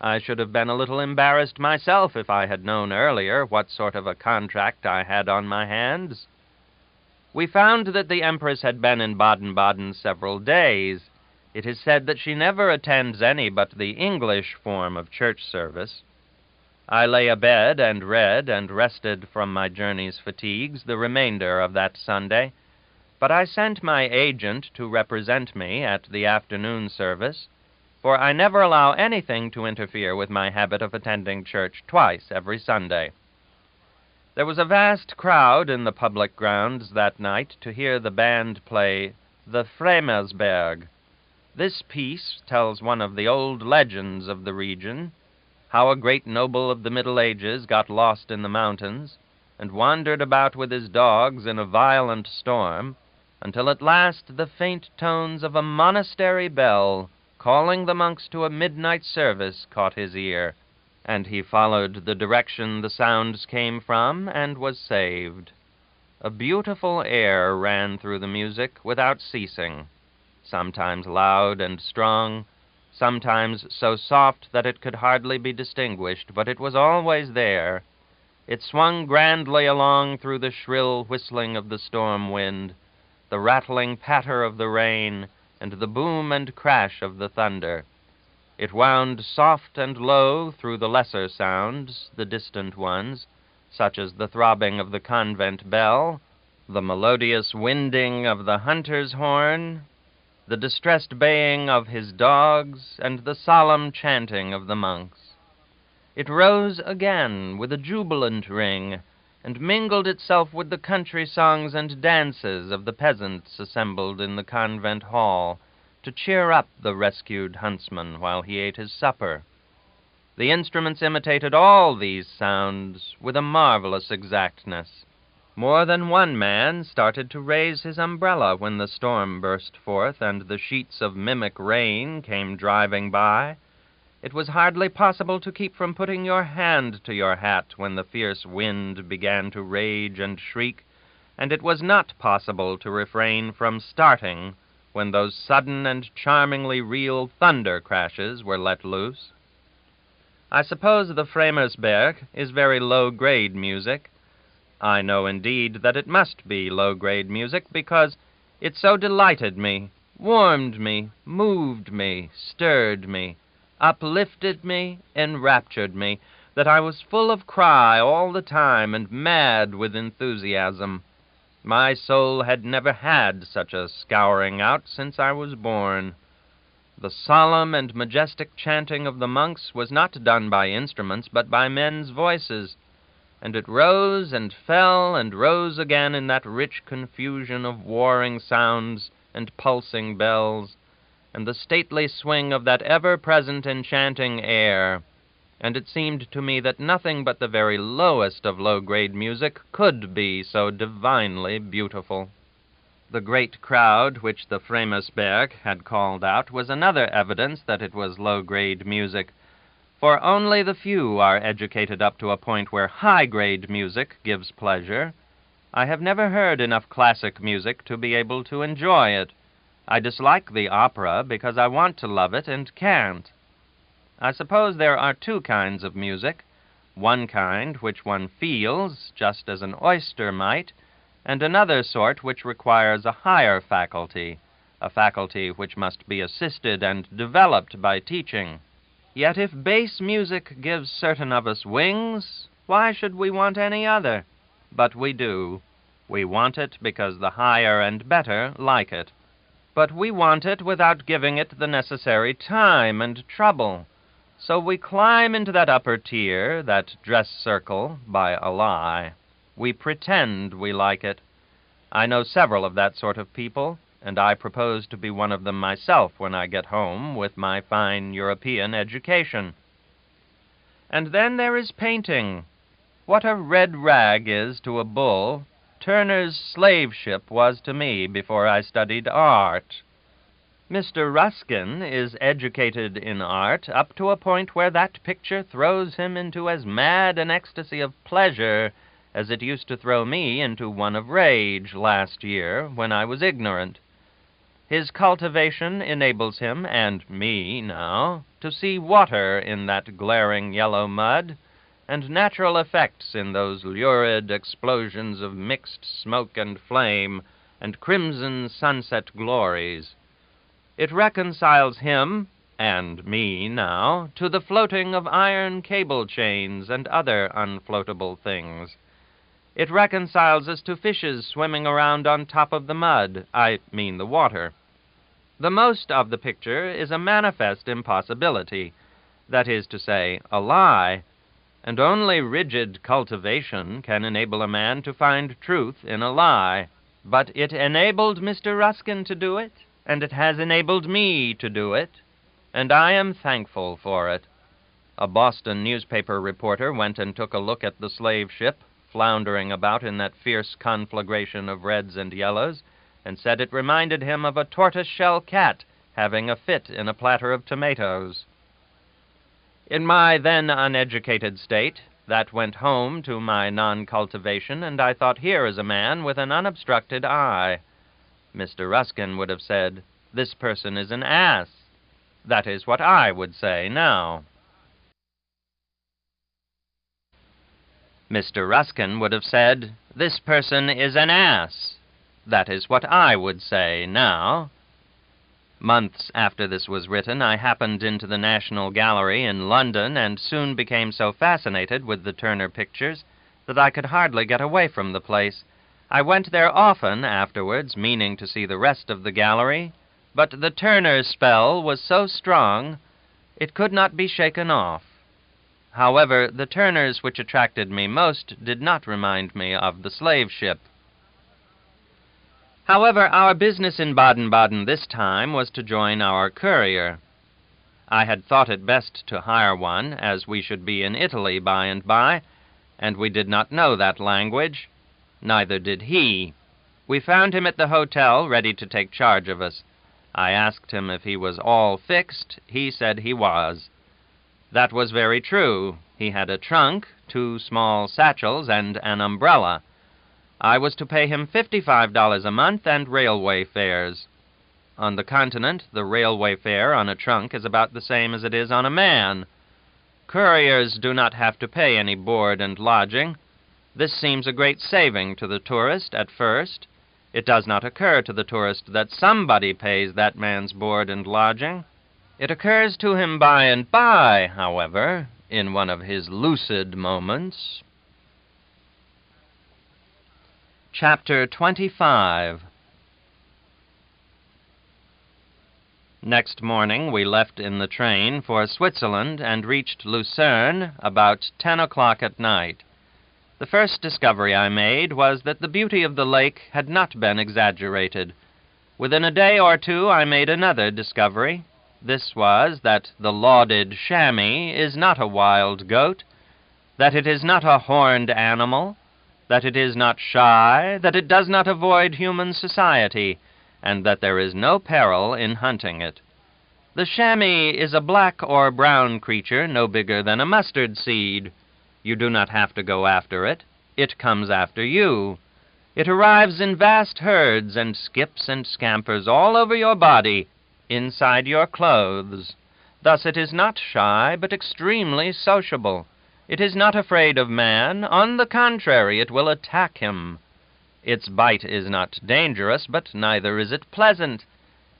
I should have been a little embarrassed myself if I had known earlier what sort of a contract I had on my hands. We found that the Empress had been in Baden-Baden several days. It is said that she never attends any but the English form of church service. I lay abed and read and rested from my journey's fatigues the remainder of that Sunday, but I sent my agent to represent me at the afternoon service, for I never allow anything to interfere with my habit of attending church twice every Sunday. There was a vast crowd in the public grounds that night to hear the band play the Fremersberg. This piece tells one of the old legends of the region, how a great noble of the Middle Ages got lost in the mountains and wandered about with his dogs in a violent storm, until at last the faint tones of a monastery bell calling the monks to a midnight service caught his ear, and he followed the direction the sounds came from and was saved. A beautiful air ran through the music without ceasing, sometimes loud and strong, sometimes so soft that it could hardly be distinguished, but it was always there. It swung grandly along through the shrill whistling of the storm wind, the rattling patter of the rain, and the boom and crash of the thunder. It wound soft and low through the lesser sounds, the distant ones, such as the throbbing of the convent bell, the melodious winding of the hunter's horn, the distressed baying of his dogs, and the solemn chanting of the monks. It rose again with a jubilant ring, and mingled itself with the country songs and dances of the peasants assembled in the convent hall to cheer up the rescued huntsman while he ate his supper. The instruments imitated all these sounds with a marvelous exactness. More than one man started to raise his umbrella when the storm burst forth and the sheets of mimic rain came driving by. It was hardly possible to keep from putting your hand to your hat when the fierce wind began to rage and shriek, and it was not possible to refrain from starting when those sudden and charmingly real thunder crashes were let loose. I suppose the Fremersberg is very low-grade music. I know, indeed, that it must be low-grade music because it so delighted me, warmed me, moved me, stirred me, uplifted me, enraptured me, that I was full of cry all the time and mad with enthusiasm. My soul had never had such a scouring out since I was born. The solemn and majestic chanting of the monks was not done by instruments, but by men's voices. and it rose and fell and rose again in that rich confusion of warring sounds and pulsing bells, and the stately swing of that ever-present enchanting air, and it seemed to me that nothing but the very lowest of low-grade music could be so divinely beautiful. The great crowd which the Fremersberg had called out was another evidence that it was low-grade music, for only the few are educated up to a point where high-grade music gives pleasure. I have never heard enough classic music to be able to enjoy it. I dislike the opera because I want to love it and can't. I suppose there are two kinds of music, one kind which one feels, just as an oyster might, and another sort which requires a higher faculty, a faculty which must be assisted and developed by teaching. Yet if bass music gives certain of us wings, why should we want any other? But we do. We want it because the higher and better like it. But we want it without giving it the necessary time and trouble. So we climb into that upper tier, that dress circle, by a lie. We pretend we like it. I know several of that sort of people, and I propose to be one of them myself when I get home with my fine European education. And then there is painting. What a red rag is to a bull, Turner's slave ship was to me before I studied art. Mr. Ruskin is educated in art up to a point where that picture throws him into as mad an ecstasy of pleasure as it used to throw me into one of rage last year when I was ignorant. His cultivation enables him, and me now, to see water in that glaring yellow mud, and natural effects in those lurid explosions of mixed smoke and flame, and crimson sunset glories. It reconciles him, and me now, to the floating of iron cable chains and other unfloatable things. It reconciles us to fishes swimming around on top of the mud, I mean the water. The most of the picture is a manifest impossibility, that is to say, a lie, and only rigid cultivation can enable a man to find truth in a lie. But it enabled Mr. Ruskin to do it, and it has enabled me to do it, and I am thankful for it. A Boston newspaper reporter went and took a look at the slave ship, floundering about in that fierce conflagration of reds and yellows, and said it reminded him of a tortoise-shell cat having a fit in a platter of tomatoes. In my then uneducated state, that went home to my non-cultivation, and I thought, here is a man with an unobstructed eye. Mr. Ruskin would have said, this person is an ass. That is what I would say now. Mr. Ruskin would have said, this person is an ass. That is what I would say now. Months after this was written, I happened into the National Gallery in London and soon became so fascinated with the Turner pictures that I could hardly get away from the place. I went there often afterwards, meaning to see the rest of the gallery, but the Turner spell was so strong it could not be shaken off. However, the Turners which attracted me most did not remind me of the slave ship. However, our business in Baden-Baden this time was to join our courier. I had thought it best to hire one, as we should be in Italy by and by, and we did not know that language. Neither did he. We found him at the hotel, ready to take charge of us. I asked him if he was all fixed. He said he was. That was very true. He had a trunk, 2 small satchels, and an umbrella. I was to pay him $55 a month and railway fares. On the continent, the railway fare on a trunk is about the same as it is on a man. Couriers do not have to pay any board and lodging. This seems a great saving to the tourist at first. It does not occur to the tourist that somebody pays that man's board and lodging. It occurs to him by and by, however, in one of his lucid moments. Chapter 25. Next morning we left in the train for Switzerland and reached Lucerne about 10 o'clock at night. The first discovery I made was that the beauty of the lake had not been exaggerated. Within a day or two I made another discovery. This was that the lauded chamois is not a wild goat, that it is not a horned animal, that it is not shy, that it does not avoid human society, and that there is no peril in hunting it. The chamois is a black or brown creature no bigger than a mustard seed. You do not have to go after it. It comes after you. It arrives in vast herds and skips and scampers all over your body, inside your clothes. Thus it is not shy, but extremely sociable. It is not afraid of man. On the contrary, it will attack him. Its bite is not dangerous, but neither is it pleasant.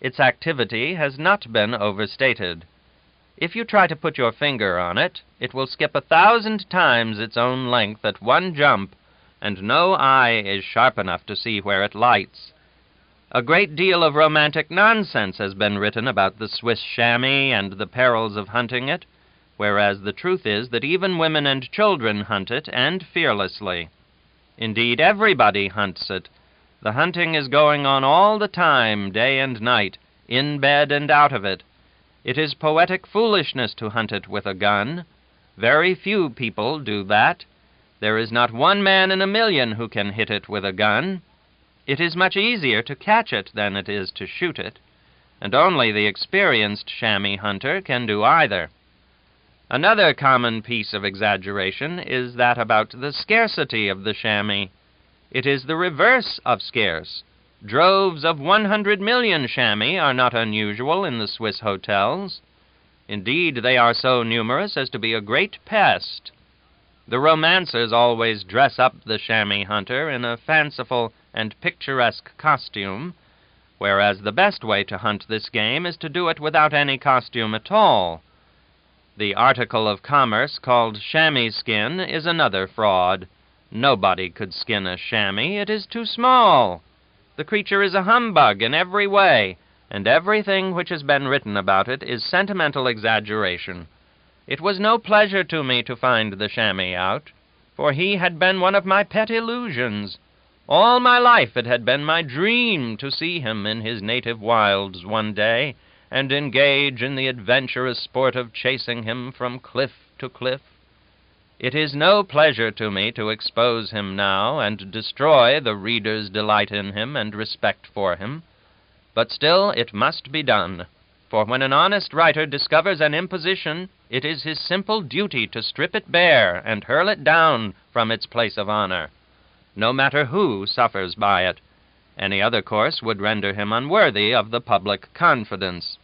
Its activity has not been overstated. If you try to put your finger on it, it will skip 1,000 times its own length at one jump, and no eye is sharp enough to see where it lights. A great deal of romantic nonsense has been written about the Swiss chamois and the perils of hunting it, whereas the truth is that even women and children hunt it, and fearlessly. Indeed, everybody hunts it. The hunting is going on all the time, day and night, in bed and out of it. It is poetic foolishness to hunt it with a gun. Very few people do that. There is not one man in a million who can hit it with a gun. It is much easier to catch it than it is to shoot it, and only the experienced chamois hunter can do either. Another common piece of exaggeration is that about the scarcity of the chamois. It is the reverse of scarce. Droves of 100 million chamois are not unusual in the Swiss hotels. Indeed, they are so numerous as to be a great pest. The romancers always dress up the chamois hunter in a fanciful and picturesque costume, whereas the best way to hunt this game is to do it without any costume at all. The article of commerce called chamois skin is another fraud. Nobody could skin a chamois. It is too small. The creature is a humbug in every way, and everything which has been written about it is sentimental exaggeration. It was no pleasure to me to find the chamois out, for he had been one of my pet illusions. All my life it had been my dream to see him in his native wilds one day, and engage in the adventurous sport of chasing him from cliff to cliff. It is no pleasure to me to expose him now and destroy the reader's delight in him and respect for him, but still it must be done, for when an honest writer discovers an imposition, it is his simple duty to strip it bare and hurl it down from its place of honor, no matter who suffers by it. Any other course would render him unworthy of the public confidence.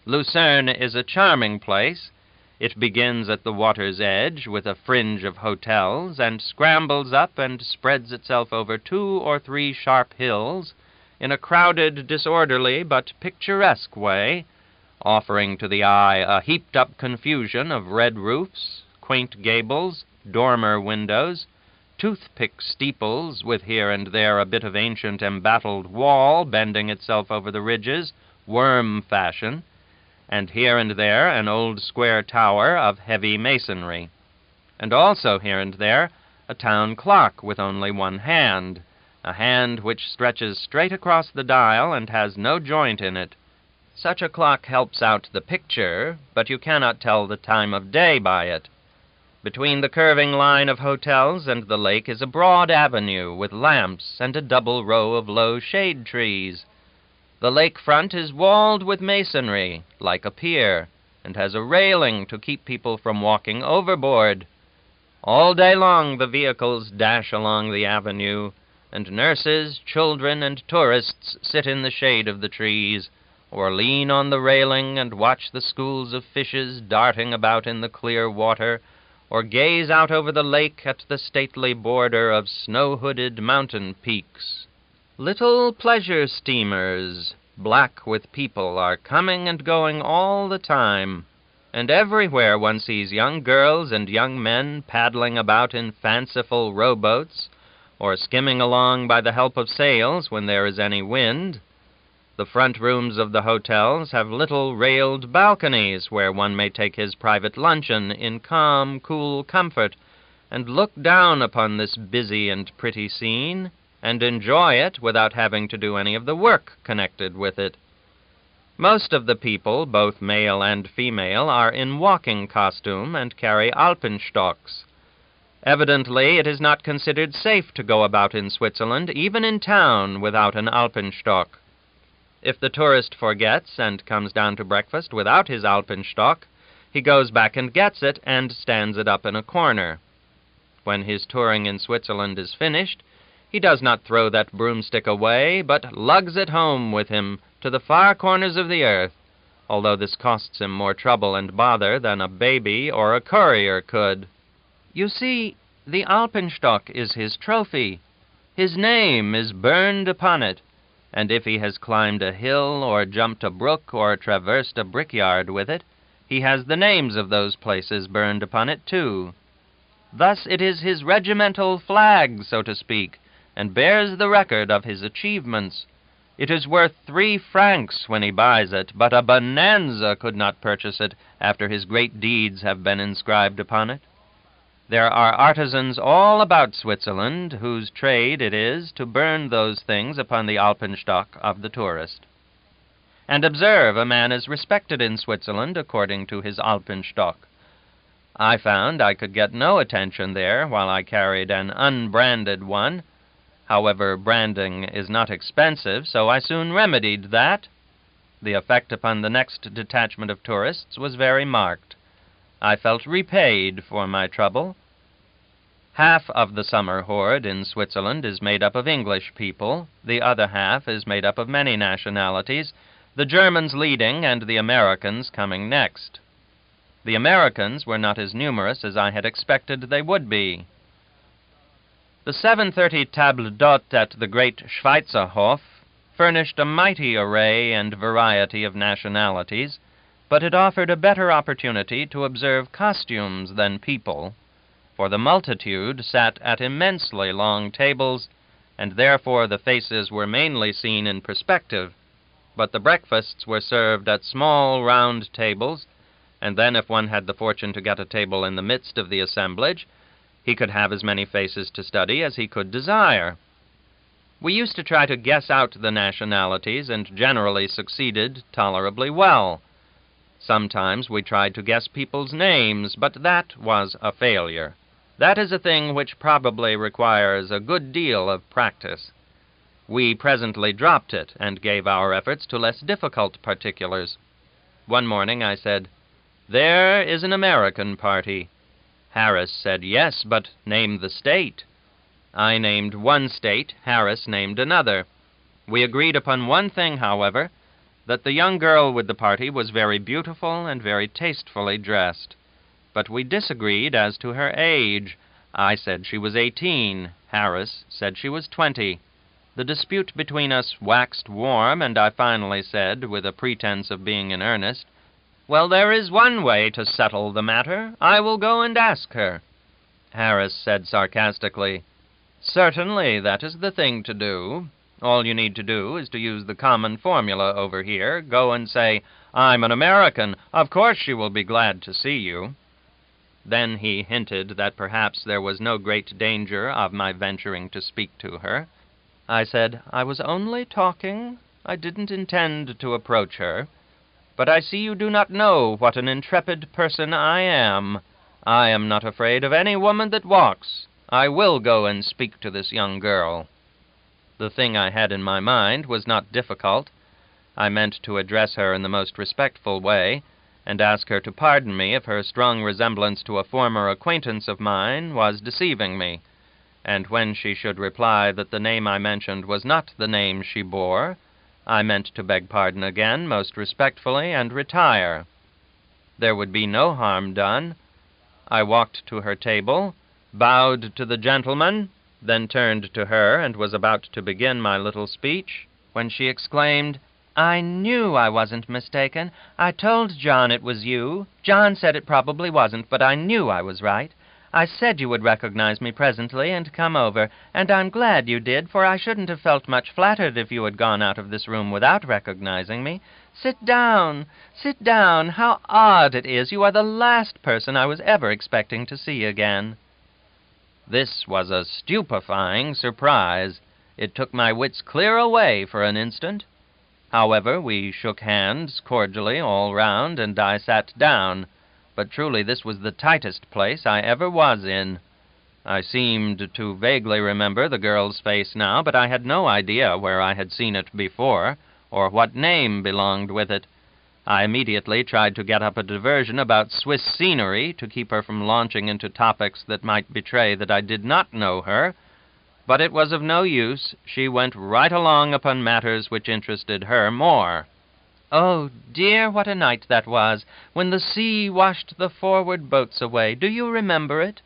Lucerne is a charming place. It begins at the water's edge with a fringe of hotels and scrambles up and spreads itself over 2 or 3 sharp hills in a crowded, disorderly, but picturesque way, offering to the eye a heaped-up confusion of red roofs, quaint gables, dormer windows, toothpick steeples with here and there a bit of ancient embattled wall bending itself over the ridges, worm fashion, and here and there an old square tower of heavy masonry, and also here and there a town clock with only one hand, a hand which stretches straight across the dial and has no joint in it. Such a clock helps out the picture, but you cannot tell the time of day by it. Between the curving line of hotels and the lake is a broad avenue with lamps and a double row of low shade trees. The lake front is walled with masonry, like a pier, and has a railing to keep people from walking overboard. All day long the vehicles dash along the avenue, and nurses, children, and tourists sit in the shade of the trees, or lean on the railing and watch the schools of fishes darting about in the clear water, or gaze out over the lake at the stately border of snow-hooded mountain peaks. Little pleasure steamers, black with people, are coming and going all the time, and everywhere one sees young girls and young men paddling about in fanciful rowboats, or skimming along by the help of sails when there is any wind. The front rooms of the hotels have little railed balconies where one may take his private luncheon in calm, cool comfort, and look down upon this busy and pretty scene, and enjoy it without having to do any of the work connected with it. Most of the people, both male and female, are in walking costume and carry alpenstocks. Evidently, it is not considered safe to go about in Switzerland, even in town, without an alpenstock. If the tourist forgets and comes down to breakfast without his alpenstock, he goes back and gets it and stands it up in a corner. When his touring in Switzerland is finished, he does not throw that broomstick away, but lugs it home with him to the far corners of the earth, although this costs him more trouble and bother than a baby or a courier could. You see, the alpenstock is his trophy. His name is burned upon it, and if he has climbed a hill or jumped a brook or traversed a brickyard with it, he has the names of those places burned upon it too. Thus it is his regimental flag, so to speak, and bears the record of his achievements. It is worth 3 francs when he buys it, but a bonanza could not purchase it after his great deeds have been inscribed upon it. There are artisans all about Switzerland whose trade it is to burn those things upon the alpenstock of the tourist. And observe, a man is respected in Switzerland according to his alpenstock. I found I could get no attention there while I carried an unbranded one. However, branding is not expensive, so I soon remedied that. The effect upon the next detachment of tourists was very marked. I felt repaid for my trouble. Half of the summer horde in Switzerland is made up of English people. The other half is made up of many nationalities, the Germans leading and the Americans coming next. The Americans were not as numerous as I had expected they would be. The 7:30 table d'hôte at the great Schweizerhof furnished a mighty array and variety of nationalities, but it offered a better opportunity to observe costumes than people, for the multitude sat at immensely long tables, and therefore the faces were mainly seen in perspective, but the breakfasts were served at small round tables, and then if one had the fortune to get a table in the midst of the assemblage, he could have as many faces to study as he could desire. We used to try to guess out the nationalities, and generally succeeded tolerably well. Sometimes we tried to guess people's names, but that was a failure. That is a thing which probably requires a good deal of practice. We presently dropped it, and gave our efforts to less difficult particulars. One morning I said, "There is an American party." Harris said, "Yes, but name the state." I named one state, Harris named another. We agreed upon one thing, however, that the young girl with the party was very beautiful and very tastefully dressed. But we disagreed as to her age. I said she was 18. Harris said she was 20. The dispute between us waxed warm, and I finally said, with a pretense of being in earnest, "Well, there is one way to settle the matter. I will go and ask her." Harris said sarcastically, "Certainly, that is the thing to do. All you need to do is to use the common formula over here. Go and say, 'I'm an American. Of course she will be glad to see you.'" Then he hinted that perhaps there was no great danger of my venturing to speak to her. I said, "I was only talking. I didn't intend to approach her. But I see you do not know what an intrepid person I am. I am not afraid of any woman that walks. I will go and speak to this young girl." The thing I had in my mind was not difficult. I meant to address her in the most respectful way, and ask her to pardon me if her strong resemblance to a former acquaintance of mine was deceiving me, and when she should reply that the name I mentioned was not the name she bore, I meant to beg pardon again most respectfully and retire. There would be no harm done. I walked to her table, bowed to the gentleman, then turned to her and was about to begin my little speech, when she exclaimed, "I knew I wasn't mistaken. I told John it was you. John said it probably wasn't, but I knew I was right. I said you would recognize me presently and come over, and I'm glad you did, for I shouldn't have felt much flattered if you had gone out of this room without recognizing me. Sit down. Sit down. How odd it is. You are the last person I was ever expecting to see again." This was a stupefying surprise. It took my wits clear away for an instant. However, we shook hands cordially all round, and I sat down, but truly this was the tightest place I ever was in. I seemed to vaguely remember the girl's face now, but I had no idea where I had seen it before, or what name belonged with it. I immediately tried to get up a diversion about Swiss scenery to keep her from launching into topics that might betray that I did not know her, but it was of no use. She went right along upon matters which interested her more. "Oh, dear, what a night that was, when the sea washed the forward boats away. Do you remember it?"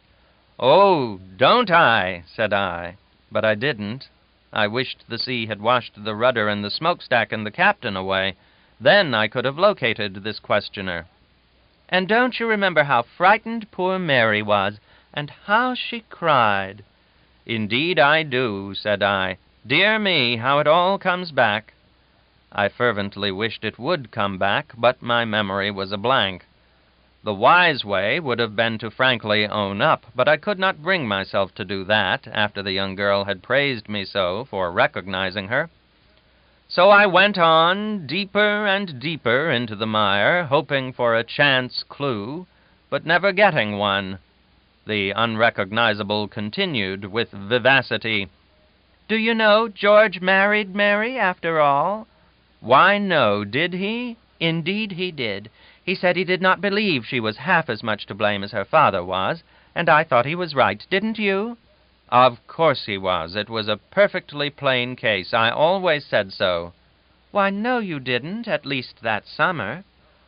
"Oh, don't I?" said I. But I didn't. I wished the sea had washed the rudder and the smokestack and the captain away. Then I could have located this questioner. "And don't you remember how frightened poor Mary was, and how she cried?" "Indeed I do," said I. "Dear me, how it all comes back." I fervently wished it would come back, but my memory was a blank. The wise way would have been to frankly own up, but I could not bring myself to do that after the young girl had praised me so for recognizing her. So I went on deeper and deeper into the mire, hoping for a chance clue, but never getting one. The unrecognizable continued with vivacity. "Do you know George married Mary after all?" "Why, no, did he?" "Indeed he did. He said he did not believe she was half as much to blame as her father was, and I thought he was right, didn't you?" "Of course he was. It was a perfectly plain case. I always said so." "Why, no, you didn't, at least that summer."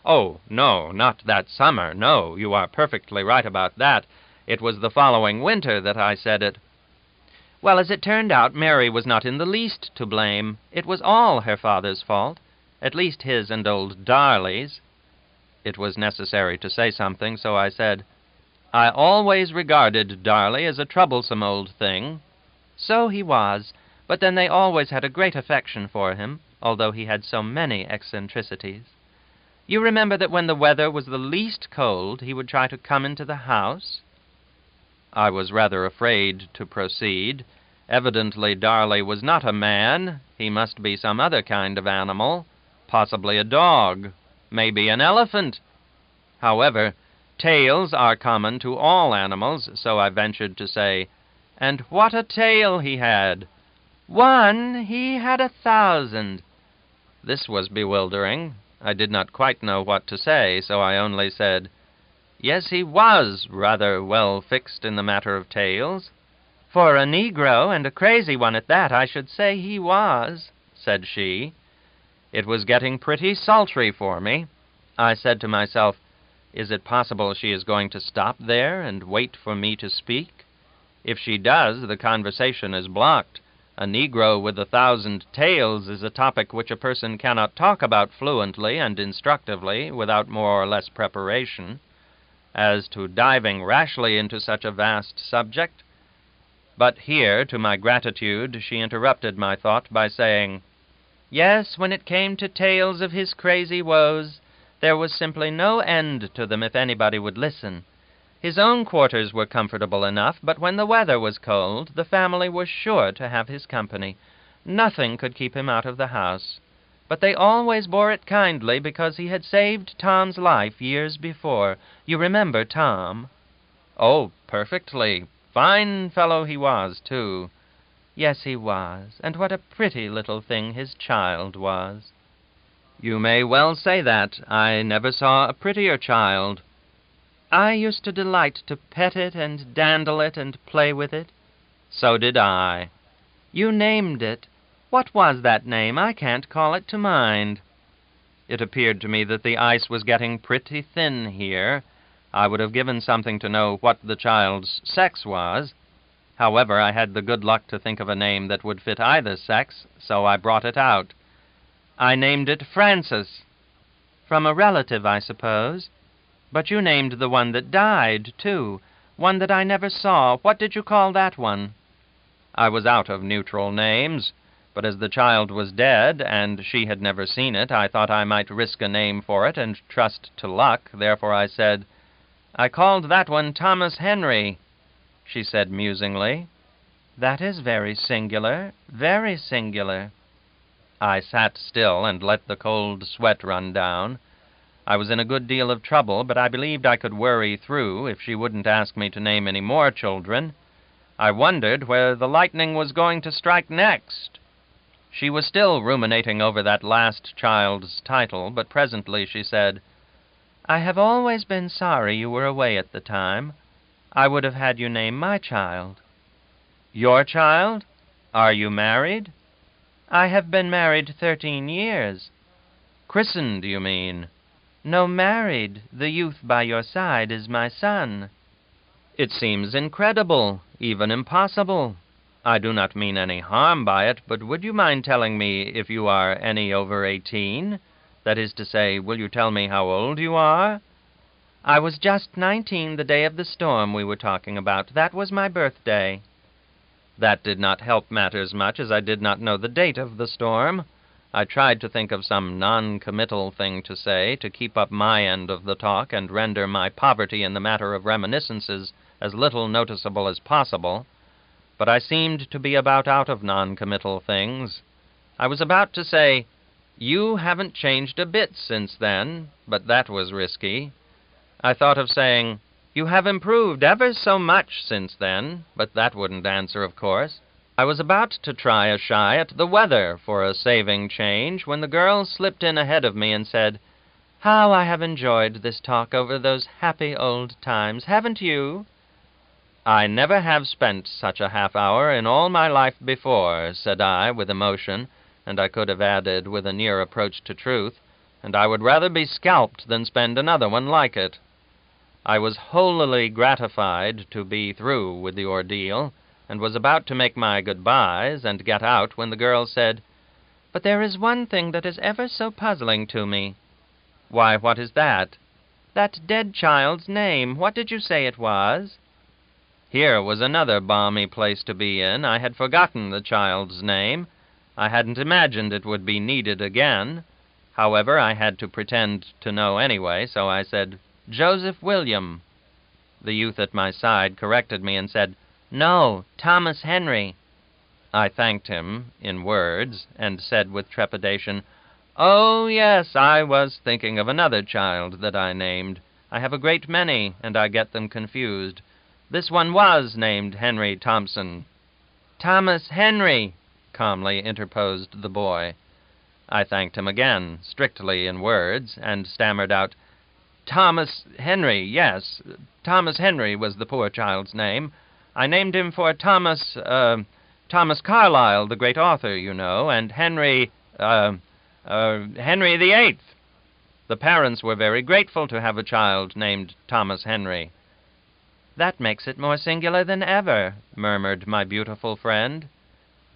"Oh, no, not that summer. No, you are perfectly right about that. It was the following winter that I said it." "Well, as it turned out, Mary was not in the least to blame. It was all her father's fault, at least his and old Darley's." It was necessary to say something, so I said, "I always regarded Darley as a troublesome old thing." "So he was, but then they always had a great affection for him, although he had so many eccentricities. You remember that when the weather was the least cold, he would try to come into the house?" I was rather afraid to proceed. Evidently Darley was not a man. He must be some other kind of animal, possibly a dog, maybe an elephant. However, tails are common to all animals, so I ventured to say, "And what a tail he had!" "One, he had 1,000. This was bewildering. I did not quite know what to say, so I only said, "Yes, he was rather well fixed in the matter of tails." "For a Negro, and a crazy one at that, I should say he was," said she. It was getting pretty sultry for me. I said to myself, "Is it possible she is going to stop there and wait for me to speak? If she does, the conversation is blocked. A Negro with 1,000 tails is a topic which a person cannot talk about fluently and instructively without more or less preparation. As to diving rashly into such a vast subject—" But here, to my gratitude, she interrupted my thought by saying, "Yes, when it came to tales of his crazy woes, there was simply no end to them if anybody would listen. His own quarters were comfortable enough, but when the weather was cold, the family was sure to have his company. Nothing could keep him out of the house. But they always bore it kindly because he had saved Tom's life years before. You remember Tom?" "Oh, perfectly. Fine fellow he was, too." "Yes, he was. And what a pretty little thing his child was." "You may well say that. I never saw a prettier child." "I used to delight to pet it and dandle it and play with it." "So did I." "You named it. What was that name? I can't call it to mind." It appeared to me that the ice was getting pretty thin here. I would have given something to know what the child's sex was. However, I had the good luck to think of a name that would fit either sex, so I brought it out. "I named it Frances." "From a relative, I suppose? But you named the one that died, too. One that I never saw. What did you call that one?" I was out of neutral names, but as the child was dead, and she had never seen it, I thought I might risk a name for it and trust to luck. Therefore I said, "I called that one Thomas Henry." she said musingly. "That is very singular, very singular." I sat still and let the cold sweat run down. I was in a good deal of trouble, but I believed I could worry through if she wouldn't ask me to name any more children. I wondered where the lightning was going to strike next. She was still ruminating over that last child's title, but presently she said, "I have always been sorry you were away at the time. I would have had you name my child." "Your child? Are you married?" "I have been married 13 years. Christened, you mean?" "No, married. The youth by your side is my son." "It seems incredible, even impossible. I do not mean any harm by it, but would you mind telling me if you are any over 18? That is to say, will you tell me how old you are?" "I was just 19 the day of the storm we were talking about. That was my birthday." That did not help matters much, as I did not know the date of the storm. I tried to think of some non-committal thing to say, to keep up my end of the talk and render my poverty in the matter of reminiscences as little noticeable as possible, but I seemed to be about out of non-committal things. I was about to say, "You haven't changed a bit since then," but that was risky. I thought of saying, "You have improved ever so much since then," but that wouldn't answer, of course. I was about to try a shy at the weather for a saving change when the girl slipped in ahead of me and said, "How I have enjoyed this talk over those happy old times, haven't you?" "I never have spent such a half-hour in all my life before," said I with emotion, and I could have added with a near approach to truth, "and I would rather be scalped than spend another one like it." I was holily gratified to be through with the ordeal, and was about to make my goodbyes and get out when the girl said, "But there is one thing that is ever so puzzling to me." "Why, what is that?" "That dead child's name. What did you say it was?" Here was another balmy place to be in. I had forgotten the child's name. I hadn't imagined it would be needed again. However, I had to pretend to know anyway, so I said, "Joseph William." The youth at my side corrected me and said, "No, Thomas Henry." I thanked him in words, and said with trepidation, "Oh, yes, I was thinking of another child that I named. I have a great many, and I get them confused. This one was named Henry Thompson." "Thomas Henry," calmly interposed the boy. I thanked him again, strictly in words, and stammered out, "Thomas Henry, yes. Thomas Henry was the poor child's name. I named him for Thomas Carlyle, the great author, you know, and Henry VIII. The parents were very grateful to have a child named Thomas Henry." "That makes it more singular than ever," murmured my beautiful friend.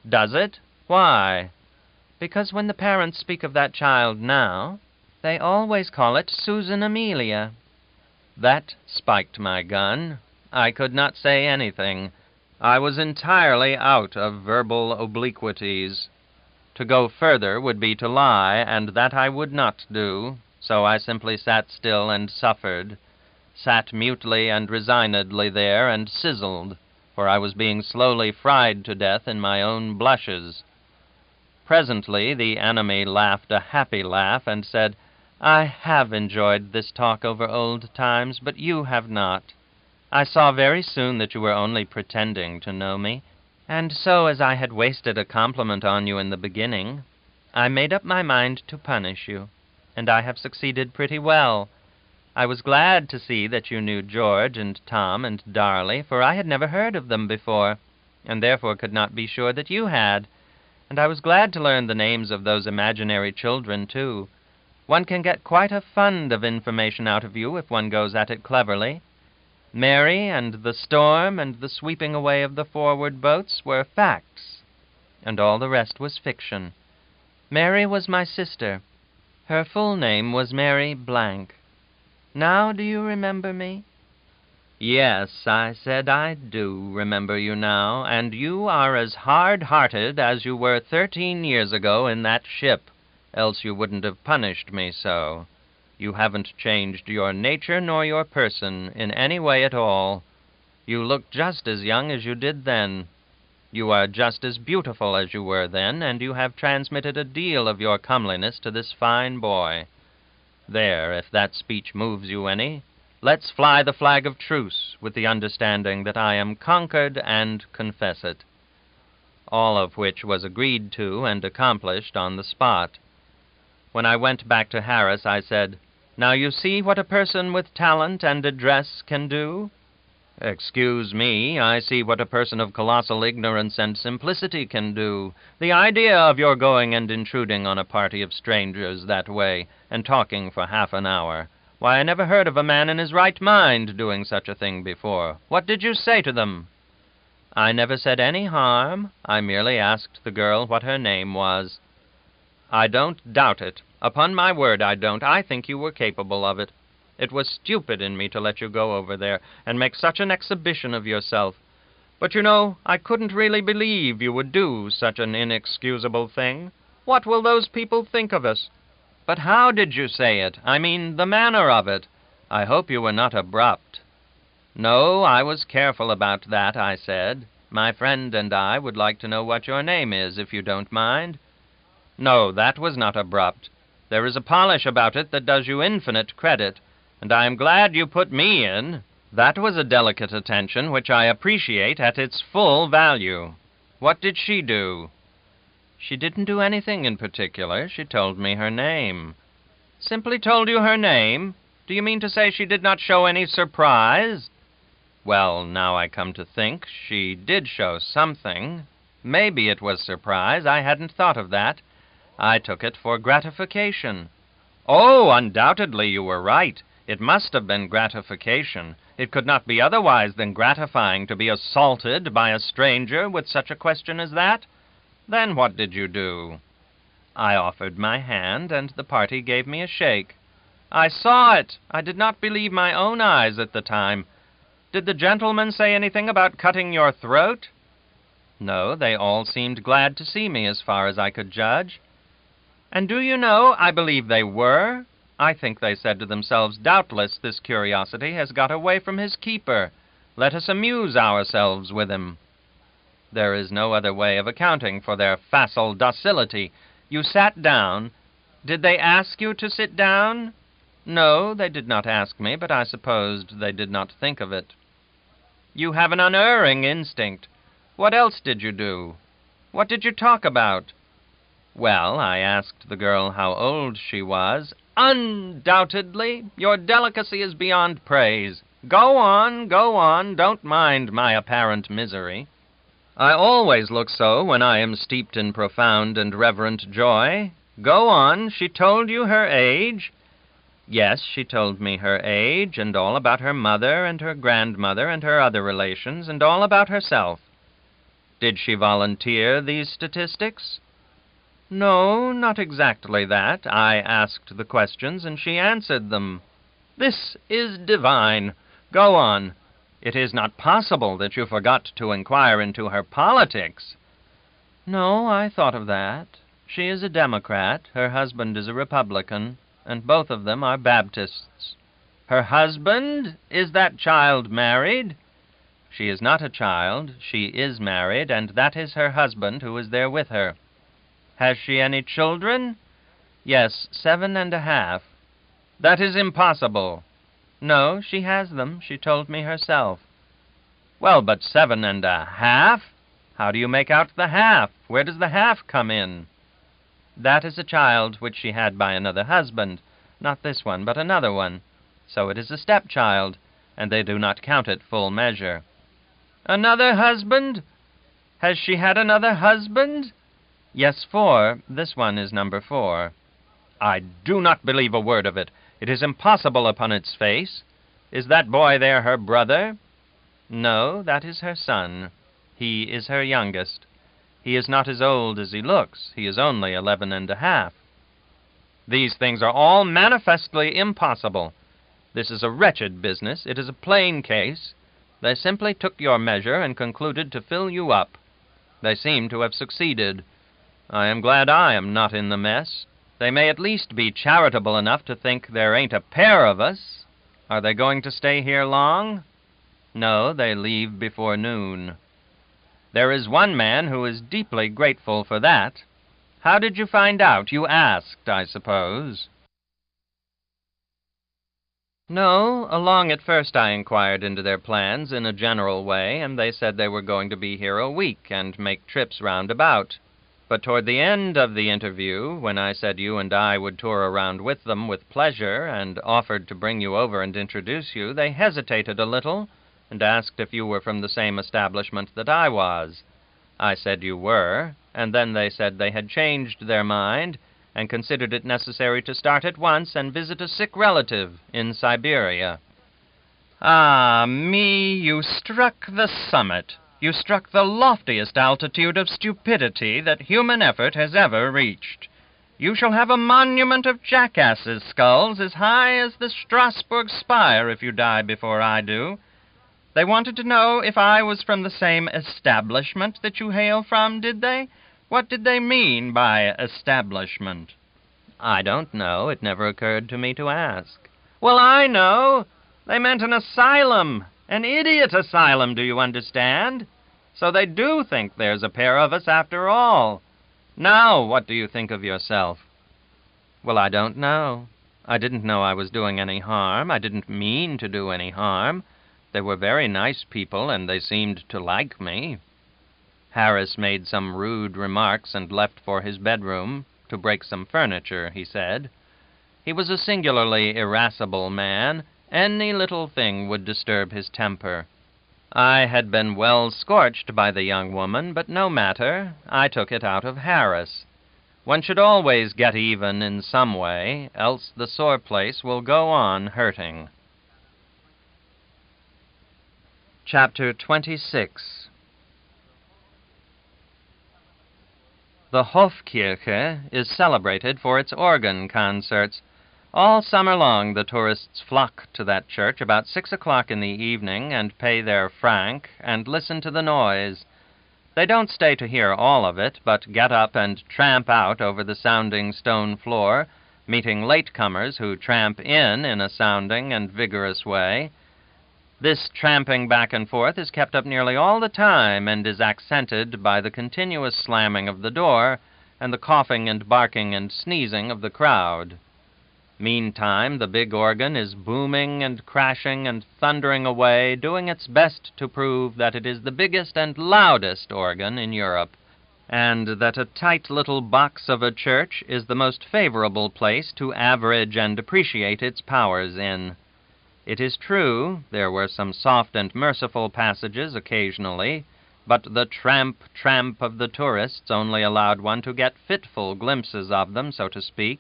"Does it? Why?" "Because when the parents speak of that child now, they always call it Susan Amelia." That spiked my gun. I could not say anything. I was entirely out of verbal obliquities. To go further would be to lie, and that I would not do, so I simply sat still and suffered, sat mutely and resignedly there and sizzled, for I was being slowly fried to death in my own blushes. Presently the enemy laughed a happy laugh and said, "I have enjoyed this talk over old times, but you have not. I saw very soon that you were only pretending to know me, and so, as I had wasted a compliment on you in the beginning, I made up my mind to punish you, and I have succeeded pretty well. I was glad to see that you knew George and Tom and Darley, for I had never heard of them before, and therefore could not be sure that you had, and I was glad to learn the names of those imaginary children, too. One can get quite a fund of information out of you if one goes at it cleverly. Mary and the storm and the sweeping away of the forward boats were facts, and all the rest was fiction. Mary was my sister. Her full name was Mary Blank. Now do you remember me?" "Yes," I said, "I do remember you now, and you are as hard-hearted as you were 13 years ago in that ship, else you wouldn't have punished me so. You haven't changed your nature nor your person in any way at all. You look just as young as you did then. You are just as beautiful as you were then, and you have transmitted a deal of your comeliness to this fine boy. There, if that speech moves you any, let's fly the flag of truce, with the understanding that I am conquered and confess it. All of which was agreed to and accomplished on the spot. When I went back to Harris, I said, "Now you see what a person with talent and address can do?" "Excuse me, I see what a person of colossal ignorance and simplicity can do. The idea of your going and intruding on a party of strangers that way, and talking for half an hour. Why, I never heard of a man in his right mind doing such a thing before. What did you say to them?" "I never said any harm. I merely asked the girl what her name was." "I don't doubt it. Upon my word, I don't. I think you were capable of it. It was stupid in me to let you go over there and make such an exhibition of yourself. But you know, I couldn't really believe you would do such an inexcusable thing. What will those people think of us?" "But how did you say it? I mean, the manner of it. I hope you were not abrupt." "No, I was careful about that," I said. "My friend and I would like to know what your name is, if you don't mind." "No, that was not abrupt. There is a polish about it that does you infinite credit, and I am glad you put me in. That was a delicate attention which I appreciate at its full value. What did she do?" "She didn't do anything in particular. She told me her name." "Simply told you her name? Do you mean to say she did not show any surprise?" "Well, now I come to think, she did show something. Maybe it was surprise. I hadn't thought of that. I took it for gratification." "Oh, undoubtedly you were right. It must have been gratification. It could not be otherwise than gratifying to be assaulted by a stranger with such a question as that. Then what did you do?" "I offered my hand, and the party gave me a shake." "I saw it. I did not believe my own eyes at the time. Did the gentlemen say anything about cutting your throat?" "No, they all seemed glad to see me as far as I could judge." "And do you know, I believe they were. I think they said to themselves, doubtless this curiosity has got away from his keeper. Let us amuse ourselves with him." There is no other way of accounting for their facile docility. You sat down. Did they ask you to sit down? "No, they did not ask me, but I supposed they did not think of it." You have an unerring instinct. What else did you do? What did you talk about?" "Well, I asked the girl how old she was." "Undoubtedly. Your delicacy is beyond praise. Go on, don't mind my apparent misery." "I always look so when I am steeped in profound and reverent joy. Go on, she told you her age?" "Yes, she told me her age, and all about her mother and her grandmother and her other relations, and all about herself." "Did she volunteer these statistics?" "No, not exactly that. I asked the questions, and she answered them." "This is divine. Go on. It is not possible that you forgot to inquire into her politics." "No, I thought of that. She is a Democrat. Her husband is a Republican, and both of them are Baptists." "Her husband? Is that child married?" "She is not a child. She is married, and that is her husband who is there with her." "Has she any children?" "Yes, 7½ "That is impossible." "No, she has them. She told me herself." "Well, but 7½ How do you make out the half? Where does the half come in?" "That is a child which she had by another husband. Not this one, but another one. So it is a stepchild, and they do not count it full measure." "Another husband? Has she had another husband?" "Yes, 4. This one is number 4. "I do not believe a word of it. It is impossible upon its face. Is that boy there her brother?" "No, that is her son. He is her youngest. He is not as old as he looks. He is only 11½. "These things are all manifestly impossible. This is a wretched business. It is a plain case. They simply took your measure and concluded to fill you up. They seem to have succeeded. I am glad I am not in the mess. They may at least be charitable enough to think there ain't a pair of us. Are they going to stay here long?" No, they leave before noon. There is one man who is deeply grateful for that. How did you find out? You asked, I suppose. No, along at first I inquired into their plans in a general way, and they said they were going to be here a week and make trips round about. But toward the end of the interview, when I said you and I would tour around with them with pleasure and offered to bring you over and introduce you, they hesitated a little and asked if you were from the same establishment that I was. I said you were, and then they said they had changed their mind and considered it necessary to start at once and visit a sick relative in Siberia. Ah, me, you struck the summit. You struck the loftiest altitude of stupidity that human effort has ever reached. You shall have a monument of jackasses' skulls as high as the Strasbourg spire if you die before I do. They wanted to know if I was from the same establishment that you hail from, did they? What did they mean by establishment? I don't know. It never occurred to me to ask. Well, I know. They meant an asylum. An idiot asylum, do you understand? So they do think there's a pair of us after all. Now, what do you think of yourself? Well, I don't know. I didn't know I was doing any harm. I didn't mean to do any harm. They were very nice people, and they seemed to like me. Harris made some rude remarks and left for his bedroom to break some furniture, he said. He was a singularly irascible man. Any little thing would disturb his temper. I had been well scorched by the young woman, but no matter. I took it out of Harris. One should always get even in some way, else the sore place will go on hurting. Chapter 26. The Hofkirche is celebrated for its organ concerts. All summer long the tourists flock to that church about 6 o'clock in the evening and pay their franc and listen to the noise. They don't stay to hear all of it, but get up and tramp out over the sounding stone floor, meeting latecomers who tramp in a sounding and vigorous way. This tramping back and forth is kept up nearly all the time and is accented by the continuous slamming of the door and the coughing and barking and sneezing of the crowd. Meantime, the big organ is booming and crashing and thundering away, doing its best to prove that it is the biggest and loudest organ in Europe, and that a tight little box of a church is the most favorable place to average and appreciate its powers in. It is true, there were some soft and merciful passages occasionally, but the tramp of the tourists only allowed one to get fitful glimpses of them, so to speak.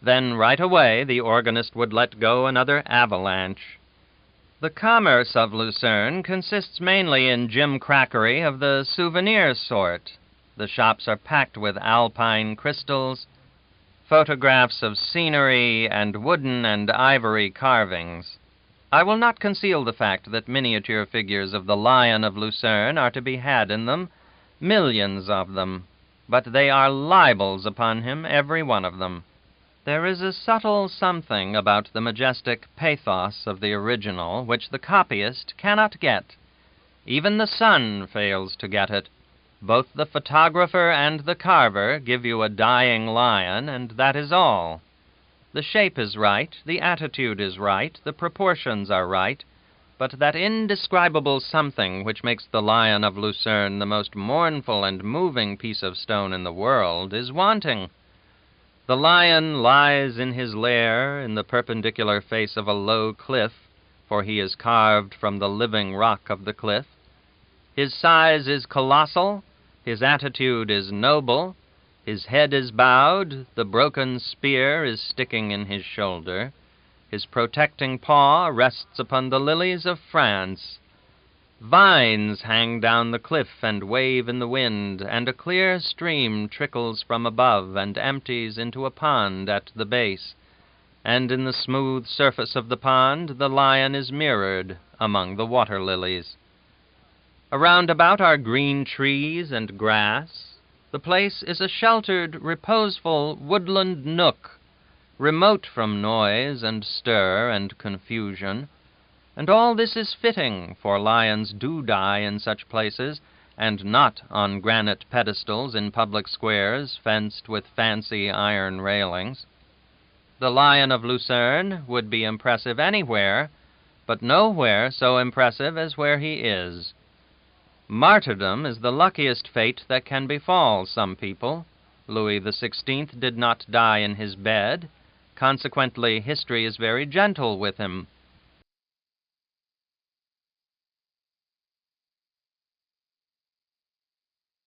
Then right away the organist would let go another avalanche. The commerce of Lucerne consists mainly in gimcrackery of the souvenir sort. The shops are packed with alpine crystals, photographs of scenery, and wooden and ivory carvings. I will not conceal the fact that miniature figures of the Lion of Lucerne are to be had in them, millions of them, but they are libels upon him, every one of them. There is a subtle something about the majestic pathos of the original which the copyist cannot get. Even the sun fails to get it. Both the photographer and the carver give you a dying lion, and that is all. The shape is right, the attitude is right, the proportions are right, but that indescribable something which makes the Lion of Lucerne the most mournful and moving piece of stone in the world is wanting. The lion lies in his lair in the perpendicular face of a low cliff, for he is carved from the living rock of the cliff. His size is colossal, his attitude is noble, his head is bowed, the broken spear is sticking in his shoulder, his protecting paw rests upon the lilies of France. Vines hang down the cliff and wave in the wind, and a clear stream trickles from above and empties into a pond at the base, and in the smooth surface of the pond the lion is mirrored among the water lilies. Around about are green trees and grass. The place is a sheltered, reposeful woodland nook, remote from noise and stir and confusion. And all this is fitting, for lions do die in such places, and not on granite pedestals in public squares fenced with fancy iron railings. The Lion of Lucerne would be impressive anywhere, but nowhere so impressive as where he is. Martyrdom is the luckiest fate that can befall some people. Louis XVI did not die in his bed. Consequently, history is very gentle with him.